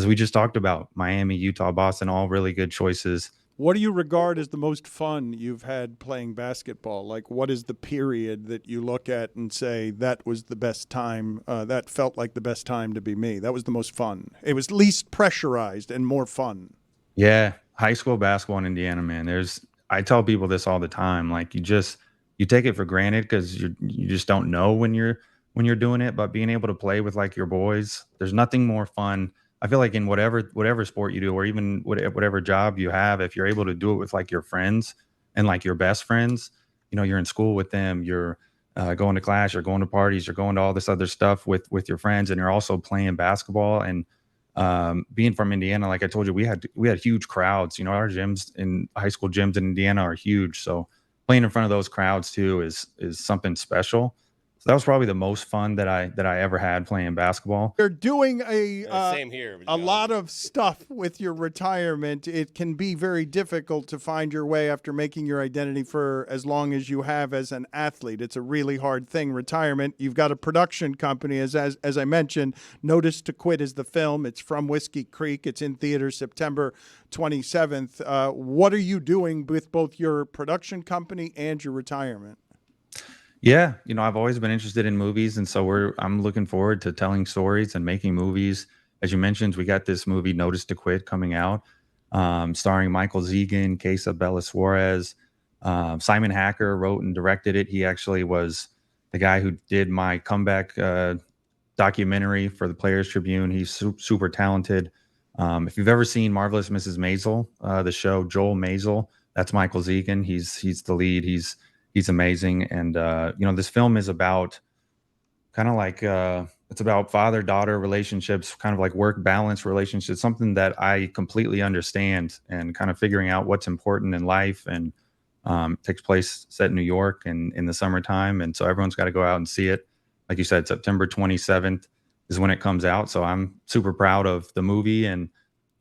we just talked about. Miami, Utah, Boston, all really good choices. What do you regard as the most fun you've had playing basketball? Like, what is the period that you look at and say, that was the best time, that felt like the best time to be me? That was the most fun. It was least pressurized and more fun. Yeah, High school basketball in Indiana, man. I tell people this all the time. Like, you take it for granted because you just don't know when you're doing it. But being able to play with like your boys, there's nothing more fun. I feel like in whatever sport you do, or even whatever job you have, if you're able to do it with like your friends and like your best friends, you know, you're in school with them, you're going to class, you're going to parties, you're going to all this other stuff with your friends, and you're also playing basketball. And being from Indiana, like I told you, we had huge crowds. You know, our gyms in high school gyms in Indiana are huge. So playing in front of those crowds too is something special. So that was probably the most fun that I ever had playing basketball. You're doing a same here, a lot of stuff with your retirement. It can be very difficult to find your way after making your identity for as long as you have as an athlete. It's a really hard thing, retirement. You've got a production company, as I mentioned. Notice to Quit is the film. It's from Whiskey Creek. It's in theaters September 27th. What are you doing with both your production company and your retirement? Yeah, I've always been interested in movies, and so I'm looking forward to telling stories and making movies. As you mentioned, we got this movie Notice to Quit coming out, starring Michael Zegan, Casa Bella Suarez. Simon Hacker wrote and directed it. He actually was the guy who did my comeback documentary for the Players Tribune. He's super talented. If you've ever seen Marvelous Mrs. Maisel, the show, Joel Maisel, that's Michael Zegan. He's the lead. He's amazing. And, this film is about kind of like, it's about father-daughter relationships, kind of like work balance relationships, something that I completely understand, and kind of figuring out what's important in life. And it takes place set in New York and in the summertime. And so everyone's got to go out and see it. Like you said, September 27th is when it comes out. So I'm super proud of the movie and,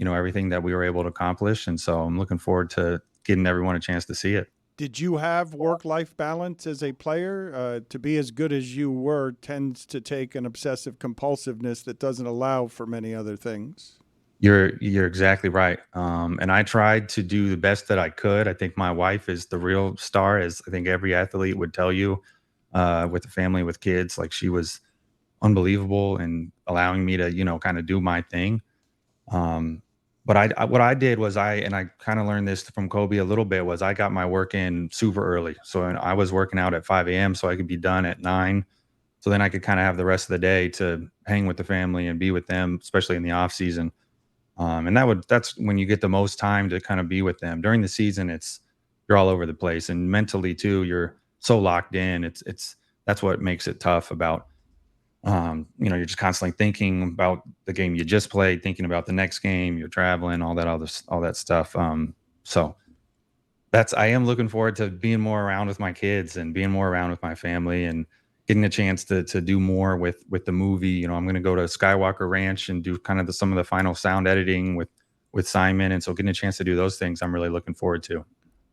everything that we were able to accomplish. And so I'm looking forward to getting everyone a chance to see it. Did you have work-life balance as a player? To be as good as you were tends to take an obsessive compulsiveness that doesn't allow for many other things. You're exactly right. And I tried to do the best that I could. I think my wife is the real star, as I think every athlete would tell you, with a family, with kids. Like, she was unbelievable in allowing me to, kind of do my thing. But what I did was I kind of learned this from Kobe a little bit, was I got my work in super early. So I was working out at 5 a.m. so I could be done at 9. So then I could kind of have the rest of the day to hang with the family and be with them, especially in the off season. And that's when you get the most time to kind of be with them. During the season, you're all over the place, and mentally too, you're so locked in. That's what makes it tough about, you're just constantly thinking about the game you just played, thinking about the next game, you're traveling, all that stuff. So I am looking forward to being more around with my kids and being more around with my family and getting a chance to do more with the movie. I'm going to go to Skywalker Ranch and do kind of some of the final sound editing with Simon. And so getting a chance to do those things, I'm really looking forward to.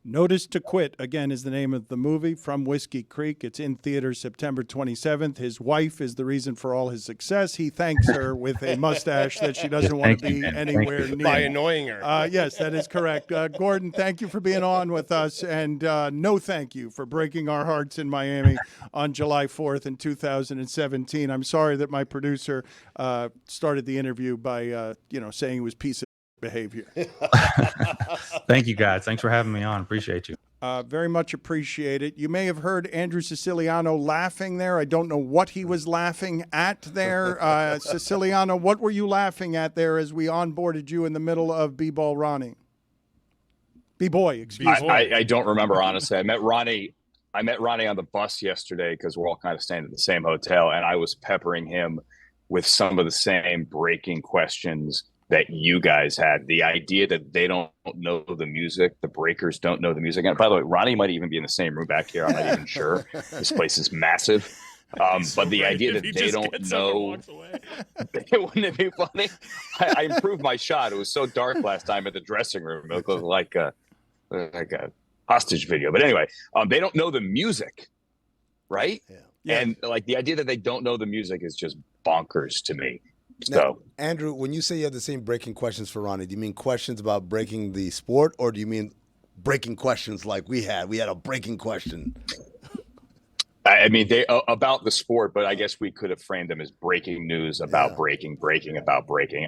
Notice to Quit, again, is the name of the movie from Whiskey Creek. It's in theaters September 27th. His wife is the reason for all his success. He thanks her with a mustache that she doesn't want to be anywhere near. By annoying her. Yes, that is correct. Gordon, thank you for being on with us. And no thank you for breaking our hearts in Miami on July 4th in 2017. I'm sorry that my producer started the interview by, saying it was piece of behavior. Thank you, guys. Thanks for having me on. Appreciate you. Very much appreciate it. You may have heard Andrew Siciliano laughing there. I don't know what he was laughing at there. Siciliano, what were you laughing at there as we onboarded you in the middle of B-Ball Ronnie? B-Boy, excuse me. I don't remember, honestly. I met Ronnie on the bus yesterday because we're all kind of staying at the same hotel, and I was peppering him with some of the same breaking questions that you guys had. The idea that they don't know the music, the breakers don't know the music. And by the way, Ronnie might even be in the same room back here. I'm not even sure. This place is massive. But the idea that they don't know, wouldn't it be funny? I improved my shot. It was so dark last time at the dressing room. It looked like a hostage video. But anyway, they don't know the music, right? Yeah. And like the idea that they don't know the music is just bonkers to me. So, now, Andrew, when you say you have the same breaking questions for Ronnie, do you mean questions about breaking the sport, or do you mean breaking questions like we had? We had a breaking question. I mean, they about the sport, but I guess we could have framed them as breaking news about breaking about breaking.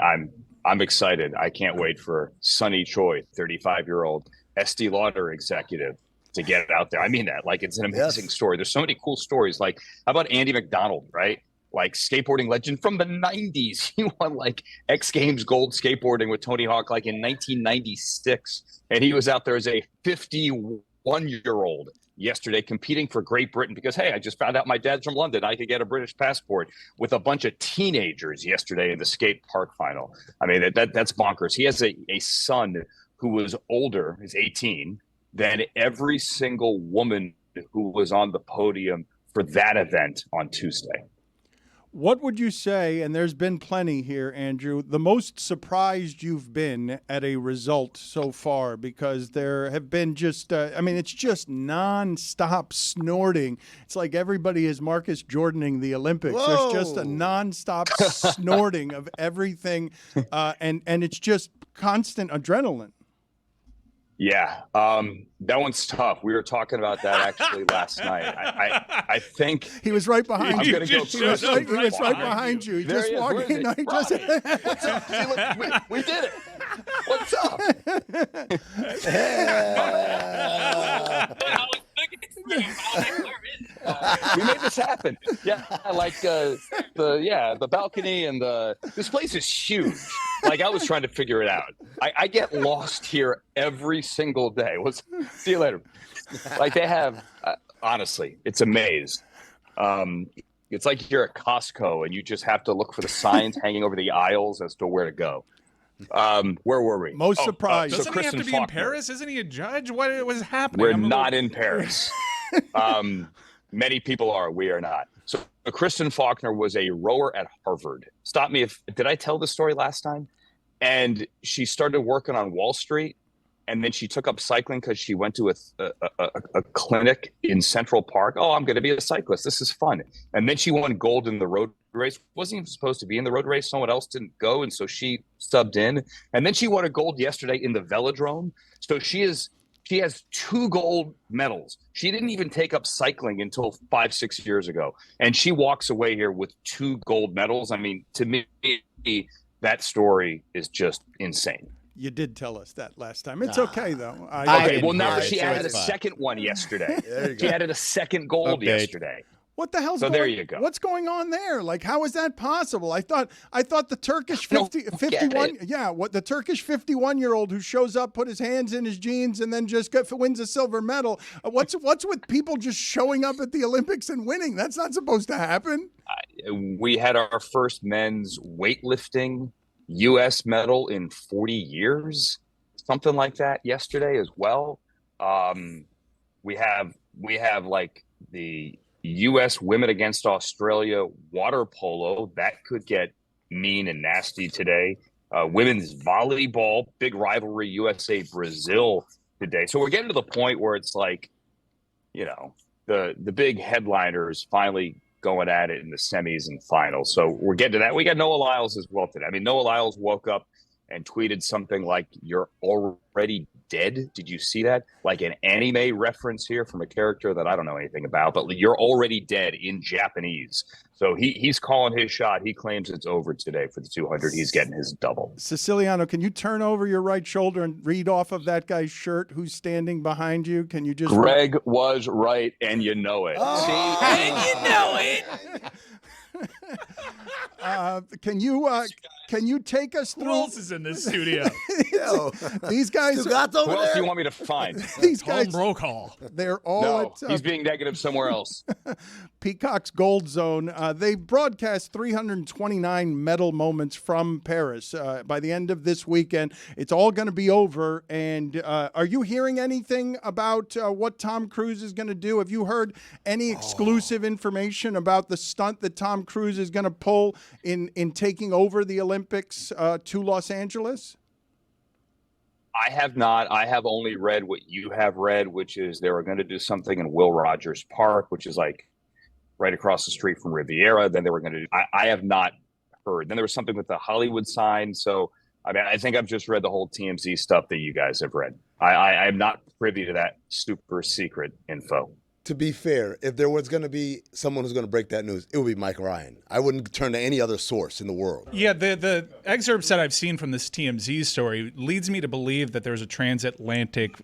I'm excited. I can't wait for Sonny Choi, 35-year-old Estee Lauder executive, to get out there. I mean that. Like, it's an amazing story. There's so many cool stories. Like, how about Andy McDonald, right? Like, skateboarding legend from the 90s. He won like X Games gold skateboarding with Tony Hawk like in 1996. And he was out there as a 51-year-old yesterday competing for Great Britain because, hey, I just found out my dad's from London. I could get a British passport, with a bunch of teenagers yesterday in the skate park final. I mean, that's bonkers. He has a son who was older, is 18, than every single woman who was on the podium for that event on Tuesday. What would you say, and there's been plenty here, Andrew, the most surprised you've been at a result so far? Because there have been just, it's just nonstop snorting. It's like everybody is Marcus Jordaning the Olympics. Whoa. There's just a nonstop snorting of everything, and it's just constant adrenaline. Yeah, that one's tough. We were talking about that actually last night. I think he was right behind you. I'm going to go. He was right behind you. He There just he is. walked Where is in. he? What's up? See, look, we did it. What's up? We made this happen. Yeah, like the balcony and this place is huge. Like I was trying to figure it out. I get lost here every single day. See you later. Like they have, honestly, it's a maze. It's like you're at Costco and you just have to look for the signs hanging over the aisles as to where to go. Where were we? Most surprised. Doesn't he have to be in Paris? Isn't he a judge? What was happening? We're not in Paris. Many people are. We are not. So Kristen Faulkner was a rower at Harvard. Stop me if did I tell the story last time? And she started working on Wall Street, and then she took up cycling because she went to a clinic in Central Park. Oh, I'm going to be a cyclist. This is fun. And then she won gold in the road race. Wasn't even supposed to be in the road race. Someone else didn't go, and so she subbed in. And then she won a gold yesterday in the velodrome. So she has 2 gold medals. She didn't even take up cycling until 5-6 years ago. And she walks away here with 2 gold medals. I mean, to me, that story is just insane. You did tell us that last time. It's okay, though. Okay, well, now she added a second one yesterday. She added a second gold yesterday. What the hell's so going there you go. What's going on there? Like, how is that possible? I thought the Turkish 51 the Turkish 51-year-old who shows up, put his hands in his jeans, and then just wins a silver medal. What's with people just showing up at the Olympics and winning? That's not supposed to happen. We had our first men's weightlifting U.S. medal in 40 years, something like that yesterday as well. We have like the U.S. women against Australia water polo. That could get mean and nasty today. Women's volleyball, big rivalry, USA Brazil today. So we're getting to the point where it's like, the big headliners finally going at it in the semis and finals. So we're getting to that. We got Noah Lyles as well today. I mean, Noah Lyles woke up and tweeted something like, "You're already dead." Did you see that? Like an anime reference here from a character that I don't know anything about, but "You're already dead" in Japanese. So he's calling his shot. He claims it's over today for the 200. He's getting his double. Siciliano, can you turn over your right shoulder and read off of that guy's shirt who's standing behind you? Can you just... Greg was right, and you know it. Oh. See? And you know it. Can you take us through? Who else is in this studio? These guys. Who else do you want me to find? These guys. Tom Brokaw. They're all No, at he's being negative somewhere else. Peacock's Gold Zone. They broadcast 329 medal moments from Paris by the end of this weekend. It's all going to be over. And are you hearing anything about what Tom Cruise is going to do? Have you heard any exclusive information about the stunt that Tom Cruise is going to pull in taking over the Olympics to Los Angeles? I have not. I have only read what you have read, which is they were going to do something in Will Rogers Park, which is like right across the street from Riviera. Then they were going to do, I have not heard. Then there was something with the Hollywood sign. So, I mean, I think I've just read the whole TMZ stuff that you guys have read. I am not privy to that super secret info. To be fair, if there was going to be someone who's going to break that news, it would be Mike Ryan. I wouldn't turn to any other source in the world. Yeah, the excerpts that I've seen from this TMZ story leads me to believe that there's a transatlantic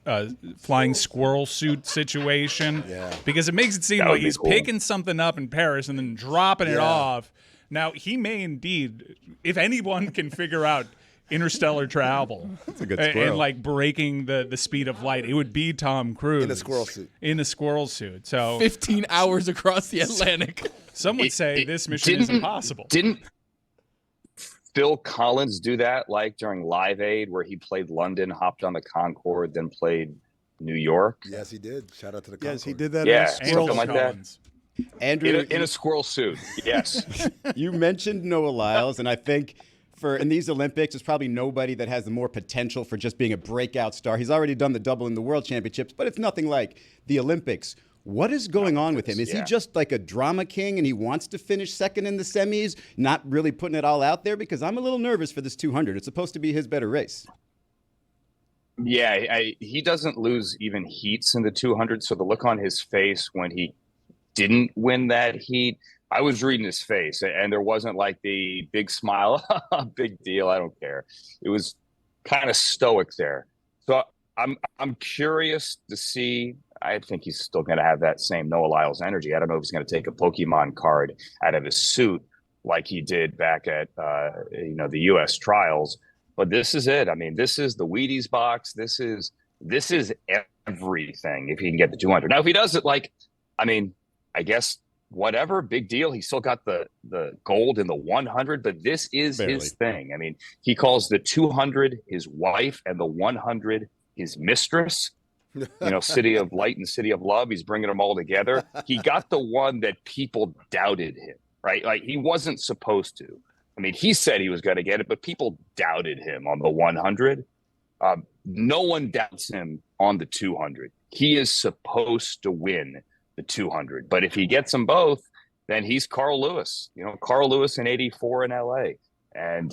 flying squirrel suit situation. Yeah. Because it makes it seem like he's picking something up in Paris and then dropping it off. Now, he may indeed, if anyone can figure out interstellar travel and like breaking the speed of light, it would be Tom Cruise in a squirrel suit. So 15 hours across the Atlantic. Some would say this mission is impossible. Didn't Phil Collins do that like during Live Aid, where he played London, hopped on the Concorde, then played New York? Yes, he did. Shout out to the Concorde. Yes, he did that. Yeah, in a squirrel something like that. Andrew, in a squirrel suit. Yes. You mentioned Noah Lyles, and I think in these Olympics, there's probably nobody that has the more potential for just being a breakout star. He's already done the double in the World Championships, but it's nothing like the Olympics. What is going on with him? Is he just like a drama king and he wants to finish second in the semis, not really putting it all out there? Because I'm a little nervous for this 200. It's supposed to be his better race. Yeah, he doesn't lose even heats in the 200. So the look on his face when he didn't win that heat, I was reading his face, and there wasn't like the big smile, big deal, I don't care. It was kind of stoic there. So I'm curious to see. I think he's still going to have that same Noah Lyles energy. I don't know if he's going to take a Pokemon card out of his suit like he did back at the U.S. trials. But this is it. I mean, this is the Wheaties box. This is everything. If he can get the 200. Now, if he does it, I guess whatever, big deal. He still got the gold in the 100. But this is his thing. I mean, he calls the 200 his wife and the 100 his mistress. City of light and city of love. He's bringing them all together. He got the one that people doubted him, right? Like he wasn't supposed to. I mean, he said he was going to get it, but people doubted him on the 100. No one doubts him on the 200. He is supposed to win the 200. But if he gets them both, then he's Carl Lewis. Carl Lewis in '84 in LA. And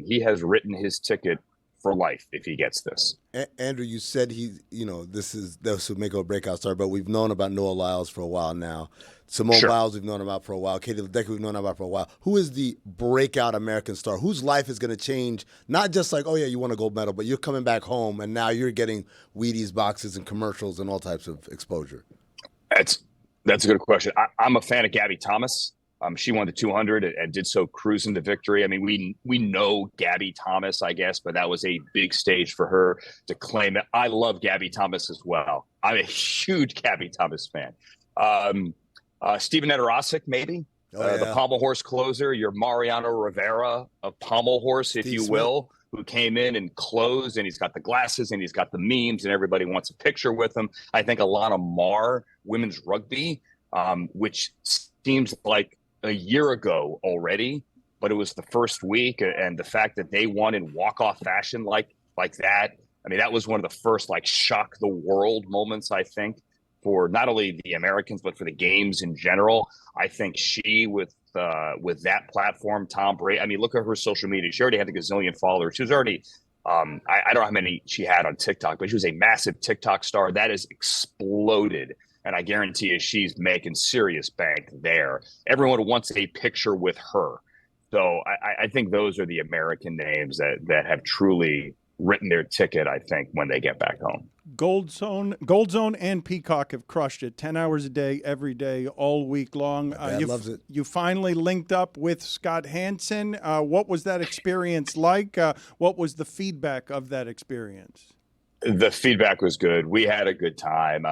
he has written his ticket for life if he gets this. Andrew, you said this would make a breakout star, but we've known about Noah Lyles for a while now. Simone Biles we've known about for a while. Katie Ledecky we've known about for a while. Who is the breakout American star whose life is going to change? Not just like, oh yeah, you won a gold medal, but you're coming back home and now you're getting Wheaties boxes and commercials and all types of exposure. That's a good question. I'm a fan of Gabby Thomas. She won the 200 and did so cruising to victory. I mean, we know Gabby Thomas, I guess, but that was a big stage for her to claim it. I love Gabby Thomas as well. I'm a huge Gabby Thomas fan. Steven Edorosik, maybe. The pommel horse closer, your Mariano Rivera of pommel horse, if you will, who came in and closed, and he's got the glasses and he's got the memes and everybody wants a picture with him. I think Alana Mar, women's rugby, which seems like a year ago already, but it was the first week, and the fact that they won in walk-off fashion like that, I mean, that was one of the first shock the world moments, I think, for not only the Americans but for the games in general. I think she with that platform, Tom Brady. I mean, look at her social media. She already had a gazillion followers. She was already I don't know how many she had on TikTok, but she was a massive TikTok star that has exploded. And I guarantee you she's making serious bank there. Everyone wants a picture with her. So I think those are the American names that have truly written their ticket, I think, when they get back home. Gold Zone and Peacock have crushed it 10 hours a day, every day, all week long. Loves it. You finally linked up with Scott Hansen. What was that experience like? What was the feedback of that experience? The feedback was good. We had a good time.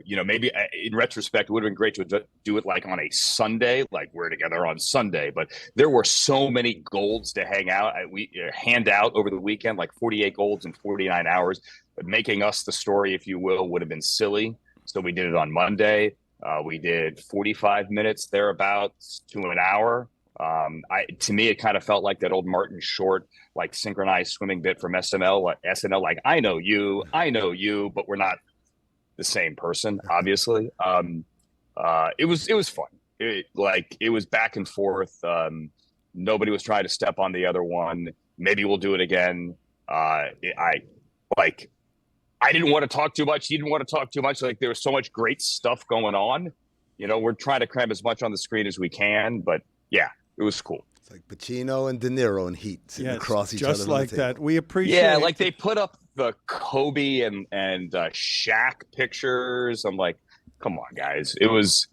Maybe in retrospect, it would have been great to do it on a Sunday, like we're together on Sunday. But there were so many golds to hand out over the weekend, like 48 golds in 49 hours. But making us the story, if you will, would have been silly. So we did it on Monday. We did 45 minutes thereabouts to an hour. To me, it kind of felt like that old Martin Short, synchronized swimming bit from SNL. I know you, but we're not the same person, obviously. It was fun. It was back and forth. Nobody was trying to step on the other one. Maybe we'll do it again. I didn't want to talk too much. He didn't want to talk too much. There was so much great stuff going on. We're trying to cram as much on the screen as we can, but yeah. It was cool. It's like Pacino and De Niro in Heat sitting across each other. Just like that. We appreciate it. Yeah, they put up the Kobe and Shaq pictures. I'm like, come on, guys. It was,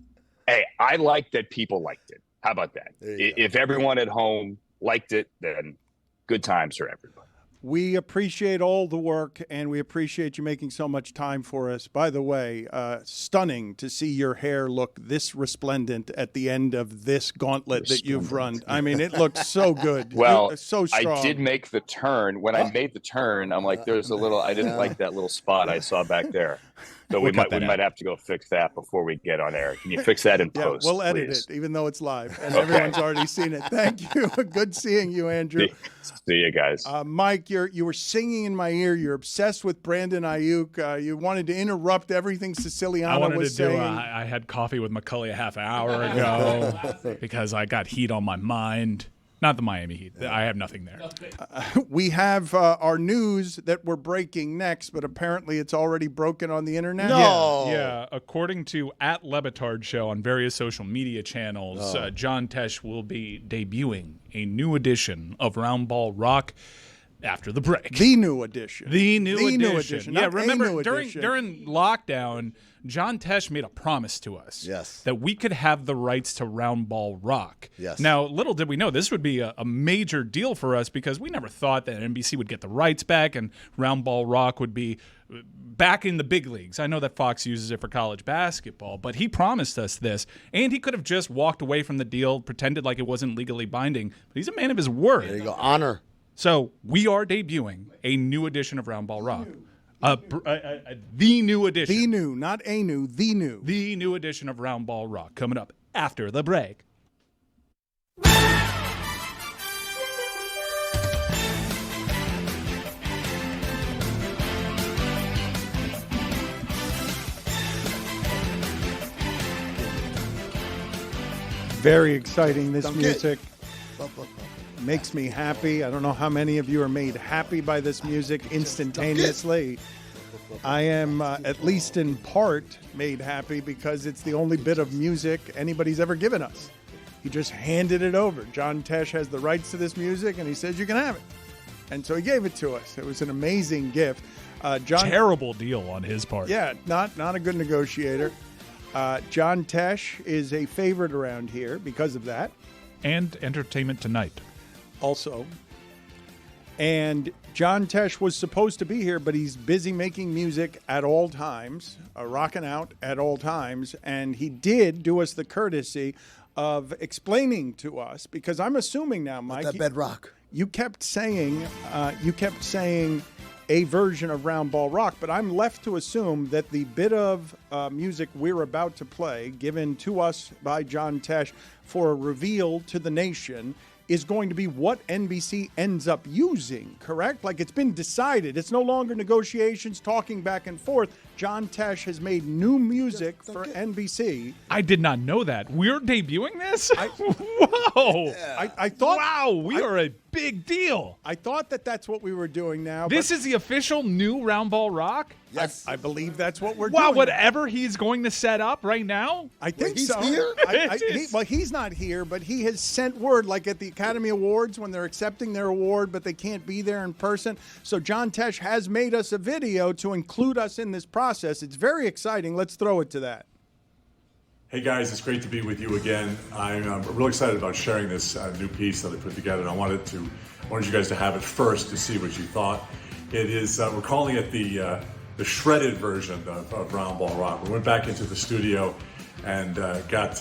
hey, I liked that people liked it. How about that? If everyone at home liked it, then good times for everybody. We appreciate all the work, and we appreciate you making so much time for us. By the way, stunning to see your hair look this resplendent at the end of this gauntlet that you've run. I mean, it looks so good. Well, so strong. I did make the turn. When I made the turn, I'm like, there's a little, I didn't like that little spot I saw back there. So we might have to go fix that before we get on air. Can you fix that in post? We'll edit please? it, even though it's live, and everyone's already seen it. Thank you. Good seeing you, Andrew. See you guys. Mike, you were singing in my ear. You're obsessed with Brandon Ayuk. You wanted to interrupt everything Siciliano was saying. I had coffee with Macaulay a half hour ago because I got heat on my mind. Not the Miami Heat. I have nothing there. We have our news that we're breaking next, but apparently it's already broken on the internet. Yeah. According to @LeBatardShow on various social media channels, John Tesh will be debuting a new edition of Roundball Rock after the break. The new edition. The new edition. Yeah, not remember a new during edition. lockdown, John Tesh made a promise to us that we could have the rights to Roundball Rock. Yes. Now, little did we know this would be a major deal for us because we never thought that NBC would get the rights back and Roundball Rock would be back in the big leagues. I know that Fox uses it for college basketball, but he promised us this, and he could have just walked away from the deal, pretended like it wasn't legally binding, but he's a man of his word. There you go. Honor. So we are debuting a new edition of Roundball Rock. The new edition. The new, not a new, the new. The new edition of Roundball Rock coming up after the break. Very exciting, this music. Makes me happy. I don't know how many of you are made happy by this music instantaneously. I am, at least in part, made happy because it's the only bit of music anybody's ever given us. He just handed it over. John Tesh has the rights to this music, and he says you can have it. And so he gave it to us. It was an amazing gift. Terrible deal on his part. Yeah, not a good negotiator. John Tesh is a favorite around here because of that. And Entertainment Tonight. Also. And John Tesh was supposed to be here, but he's busy making music at all times, rocking out at all times. And he did do us the courtesy of explaining to us, because I'm assuming now, Mike, that bedrock. You kept saying a version of Roundball Rock, but I'm left to assume that the bit of music we're about to play, given to us by John Tesh for a reveal to the nation, is going to be what NBC ends up using, correct? Like, it's been decided. It's no longer negotiations, talking back and forth. John Tesh has made new music for NBC. I did not know that. We're debuting this? Whoa. I thought... Wow, we are a big deal. I thought that that's what we were doing now. This is the official new Roundball Rock? Yes. I believe that's what we're doing. Wow, whatever he's going to set up right now? I think he's so. here? Well, he's not here, but he has sent word, like at the Academy Awards when they're accepting their award, but they can't be there in person. So John Tesh has made us a video to include us in this process. It's very exciting. Let's throw it to that. Hey guys, it's great to be with you again. I'm real excited about sharing this new piece that I put together, and I wanted you guys to have it first to see what you thought. It is we're calling it the shredded version of Roundball Rock. We went back into the studio and got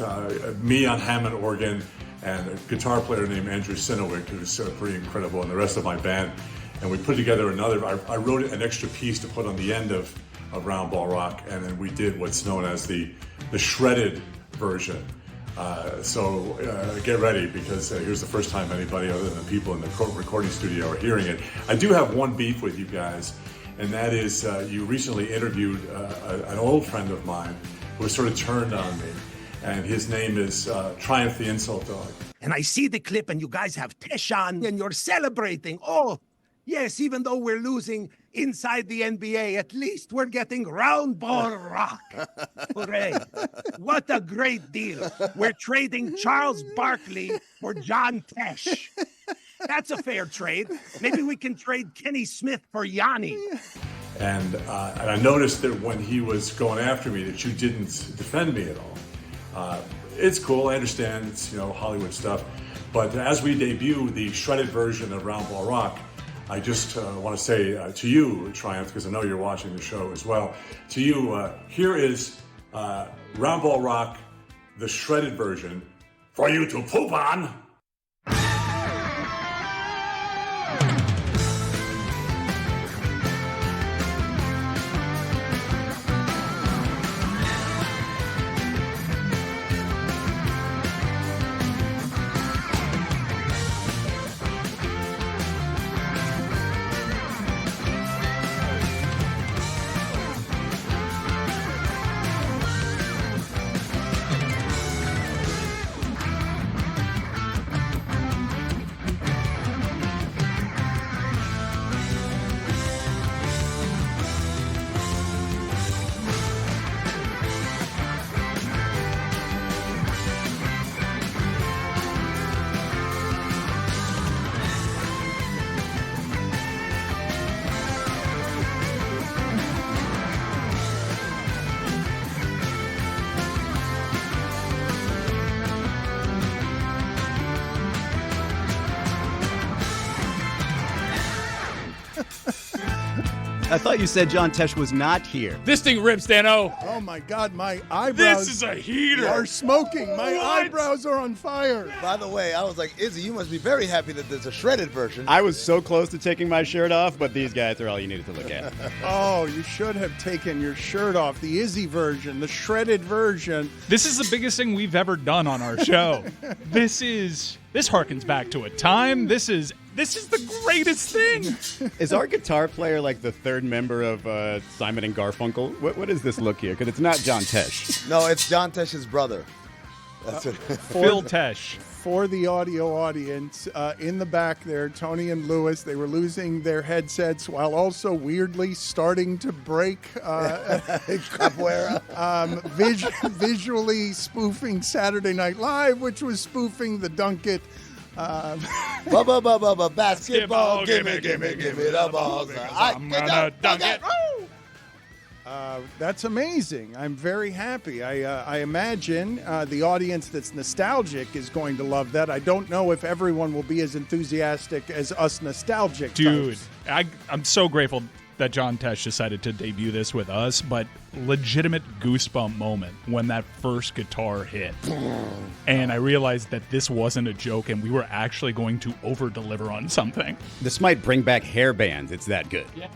me on Hammond organ and a guitar player named Andrew Sinowick, who's pretty incredible, and the rest of my band. And we put together I wrote an extra piece to put on the end of Roundball Rock, and then we did what's known as the shredded version. So get ready, because here's the first time anybody other than the people in the recording studio are hearing it. I do have one beef with you guys, and that is you recently interviewed an old friend of mine who was sort of turned on me, and his name is Triumph the Insult Dog. And I see the clip, and you guys have Tesh on, and you're celebrating. Oh, yes, even though we're losing inside the NBA, at least we're getting Roundball Rock. Hooray. What a great deal. We're trading Charles Barkley for John Tesh. That's a fair trade. Maybe we can trade Kenny Smith for Yanni. And I noticed that when he was going after me that you didn't defend me at all. It's cool, I understand, it's Hollywood stuff. But as we debut the shredded version of Roundball Rock, I just want to say to you, Triumph, because I know you're watching the show as well, to you, here is Roundball Rock, the shredded version, for you to poop on. I thought you said John Tesh was not here. This thing rips, Dano. Oh my God, my eyebrows. This is a heater. Are smoking. My eyebrows are on fire. By the way, I was like, Izzy, you must be very happy that there's a shredded version. I was so close to taking my shirt off, but these guys are all you needed to look at. Oh, you should have taken your shirt off. The Izzy version, the shredded version. This is the biggest thing we've ever done on our show. This harkens back to a time. This is the greatest thing. Is our guitar player like the third member of Simon and Garfunkel? What is this look here? Because it's not John Tesh. No, it's John Tesh's brother. That's it. Phil Tesh. For the audio audience, in the back there, Tony and Lewis, they were losing their headsets while also weirdly starting to break capoeira. Visually spoofing Saturday Night Live, which was spoofing the Dunk It. Basketball, gimme the balls. I'm gonna dunk it. That's amazing. I'm very happy. I imagine the audience that's nostalgic is going to love that. I don't know if everyone will be as enthusiastic as us nostalgic Dude, types. I'm so grateful that John Tesh decided to debut this with us, but legitimate goosebump moment when that first guitar hit. And I realized that this wasn't a joke and we were actually going to over-deliver on something. This might bring back hair bands. It's that good. Yeah.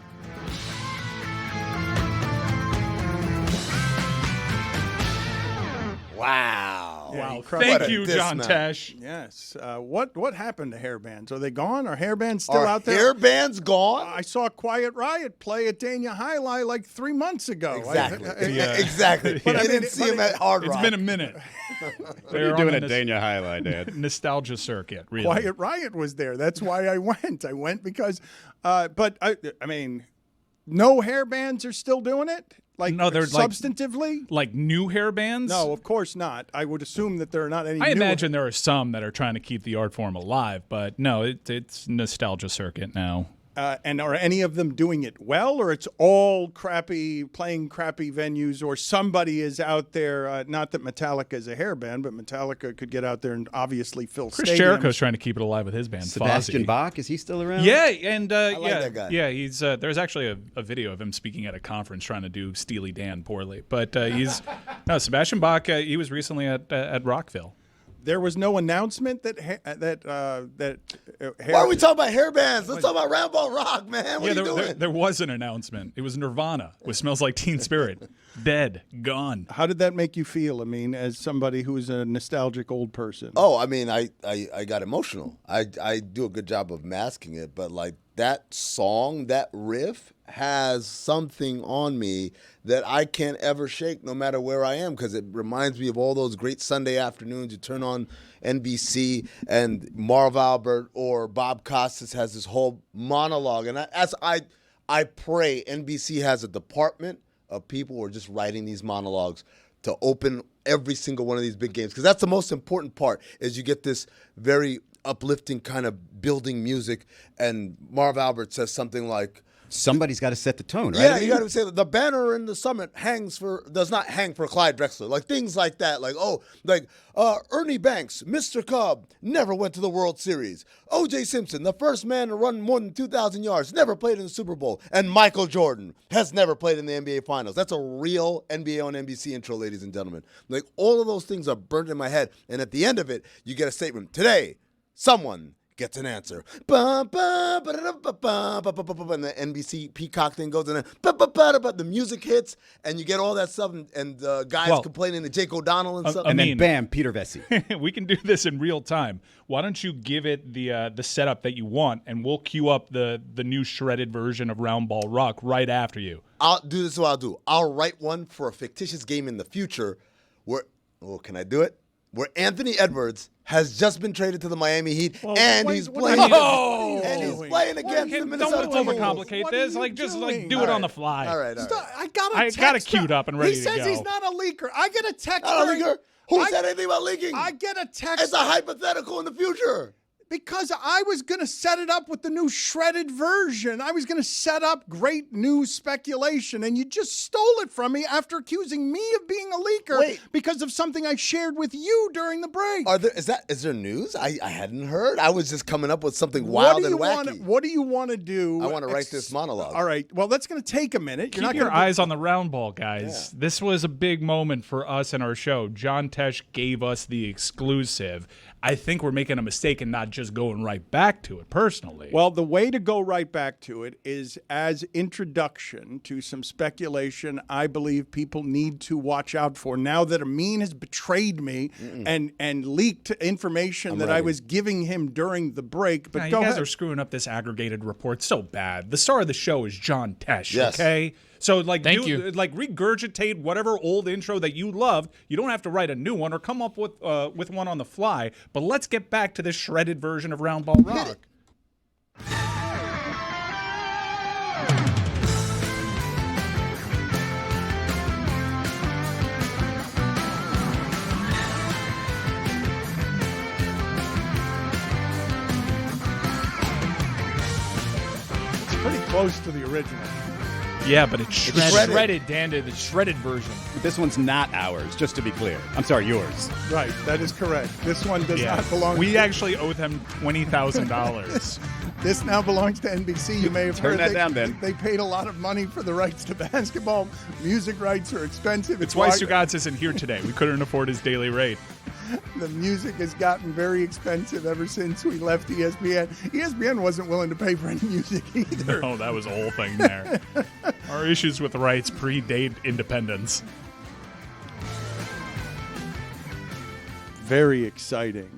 Wow. Wow. Thank you, John Tesh. Yes. What happened to hairbands? Are they gone? Are hairbands still out there? Hairbands gone? I saw Quiet Riot play at Dania Highlight like 3 months ago. Exactly. Exactly. But I didn't see him at Hard Rock. It's been a minute. What are you doing at Dania Highlight, Dad? Nostalgia circuit, really. Quiet Riot was there. That's why I went. I went because, but I mean, no hairbands are still doing it? Like, no, they're substantively? Like new hair bands? No, of course not. I would assume that there are not any I new imagine there are some that are trying to keep the art form alive, but no, it's nostalgia circuit now. And are any of them doing it well, or it's all crappy, playing crappy venues, or somebody is out there, not that Metallica is a hair band, but Metallica could get out there and obviously fill Chris stadiums. Jericho's trying to keep it alive with his band, Sebastian Fozzy. Bach, is he still around? Yeah, and I like that guy. yeah, he's there's actually a video of him speaking at a conference trying to do Steely Dan poorly, but he's no Sebastian Bach. He was recently at Rockville. There was no announcement that Why are we talking about hair bands? Let's talk about Roundball Rock, man. What are you doing? There was an announcement. It was Nirvana with Smells Like Teen Spirit. Dead. Gone. How did that make you feel? I mean, as somebody who's a nostalgic old person. Oh, I mean, I got emotional. I do a good job of masking it, but like that song, that riff has something on me that I can't ever shake no matter where I am, because it reminds me of all those great Sunday afternoons. You turn on NBC and Marv Albert or Bob Costas has this whole monologue. And I pray NBC has a department of people who are just writing these monologues to open every single one of these big games, because that's the most important part, is you get this very uplifting kind of building music, and Marv Albert says something like, somebody's got to set the tone, right? Yeah, you got to say that the banner in the summit does not hang for Clyde Drexler. Like things like that. Like, Ernie Banks, Mr. Cobb, never went to the World Series. O.J. Simpson, the first man to run more than 2,000 yards, never played in the Super Bowl. And Michael Jordan has never played in the NBA Finals. That's a real NBA on NBC intro, ladies and gentlemen. Like, all of those things are burnt in my head. And at the end of it, you get a statement. Today, someone gets an answer. And the NBC Peacock thing goes in there. The music hits, and you get all that stuff, and guys complaining to Jake O'Donnell and stuff. And then bam, Peter Vesey. We can do this in real time. Why don't you give it the setup that you want, and we'll queue up the new shredded version of Roundball Rock right after you. I'll do this. What I'll do. I'll write one for a fictitious game in the future where, can I do it? Where Anthony Edwards has just been traded to the Miami Heat, and he's playing against the Minnesota Don't overcomplicate this. Just do it on the fly. All right. I got it queued up and ready to go. He says he's not a leaker. I get a text. Not a leaker? Who said anything about leaking? I get a text. It's a hypothetical in the future. Because I was going to set it up with the new shredded version. I was going to set up great news speculation, and you just stole it from me after accusing me of being a leaker because of something I shared with you during the break. Is there news? I hadn't heard. I was just coming up with something wild and wacky. What do you want to do? I want to write this monologue. All right. Well, that's going to take a minute. Keep your eyes on the round ball, guys. Yeah. This was a big moment for us and our show. John Tesh gave us the exclusive. I think we're making a mistake in not just going right back to it personally. Well, the way to go right back to it is as introduction to some speculation I believe people need to watch out for now that Amin has betrayed me and leaked information that I was giving him during the break. But you guys are screwing up this aggregated report so bad. The star of the show is John Tesh, okay? So, like, like regurgitate whatever old intro that you loved. You don't have to write a new one or come up with one on the fly. But let's get back to this shredded version of Roundball Rock. It's pretty close to the original. Yeah, but it's shredded, Dan did the shredded version. But this one's not ours, just to be clear. I'm sorry, yours. Right, that is correct. This one does not belong We actually owe them $20,000. This now belongs to NBC. You may have Turn heard that down, Ben. They paid a lot of money for the rights to basketball. Music rights are expensive. It's why Stugotz isn't here today. We couldn't afford his daily rate. The music has gotten very expensive ever since we left ESPN. ESPN wasn't willing to pay for any music either. No, that was the whole thing there. Our issues with rights predate independence. Very exciting.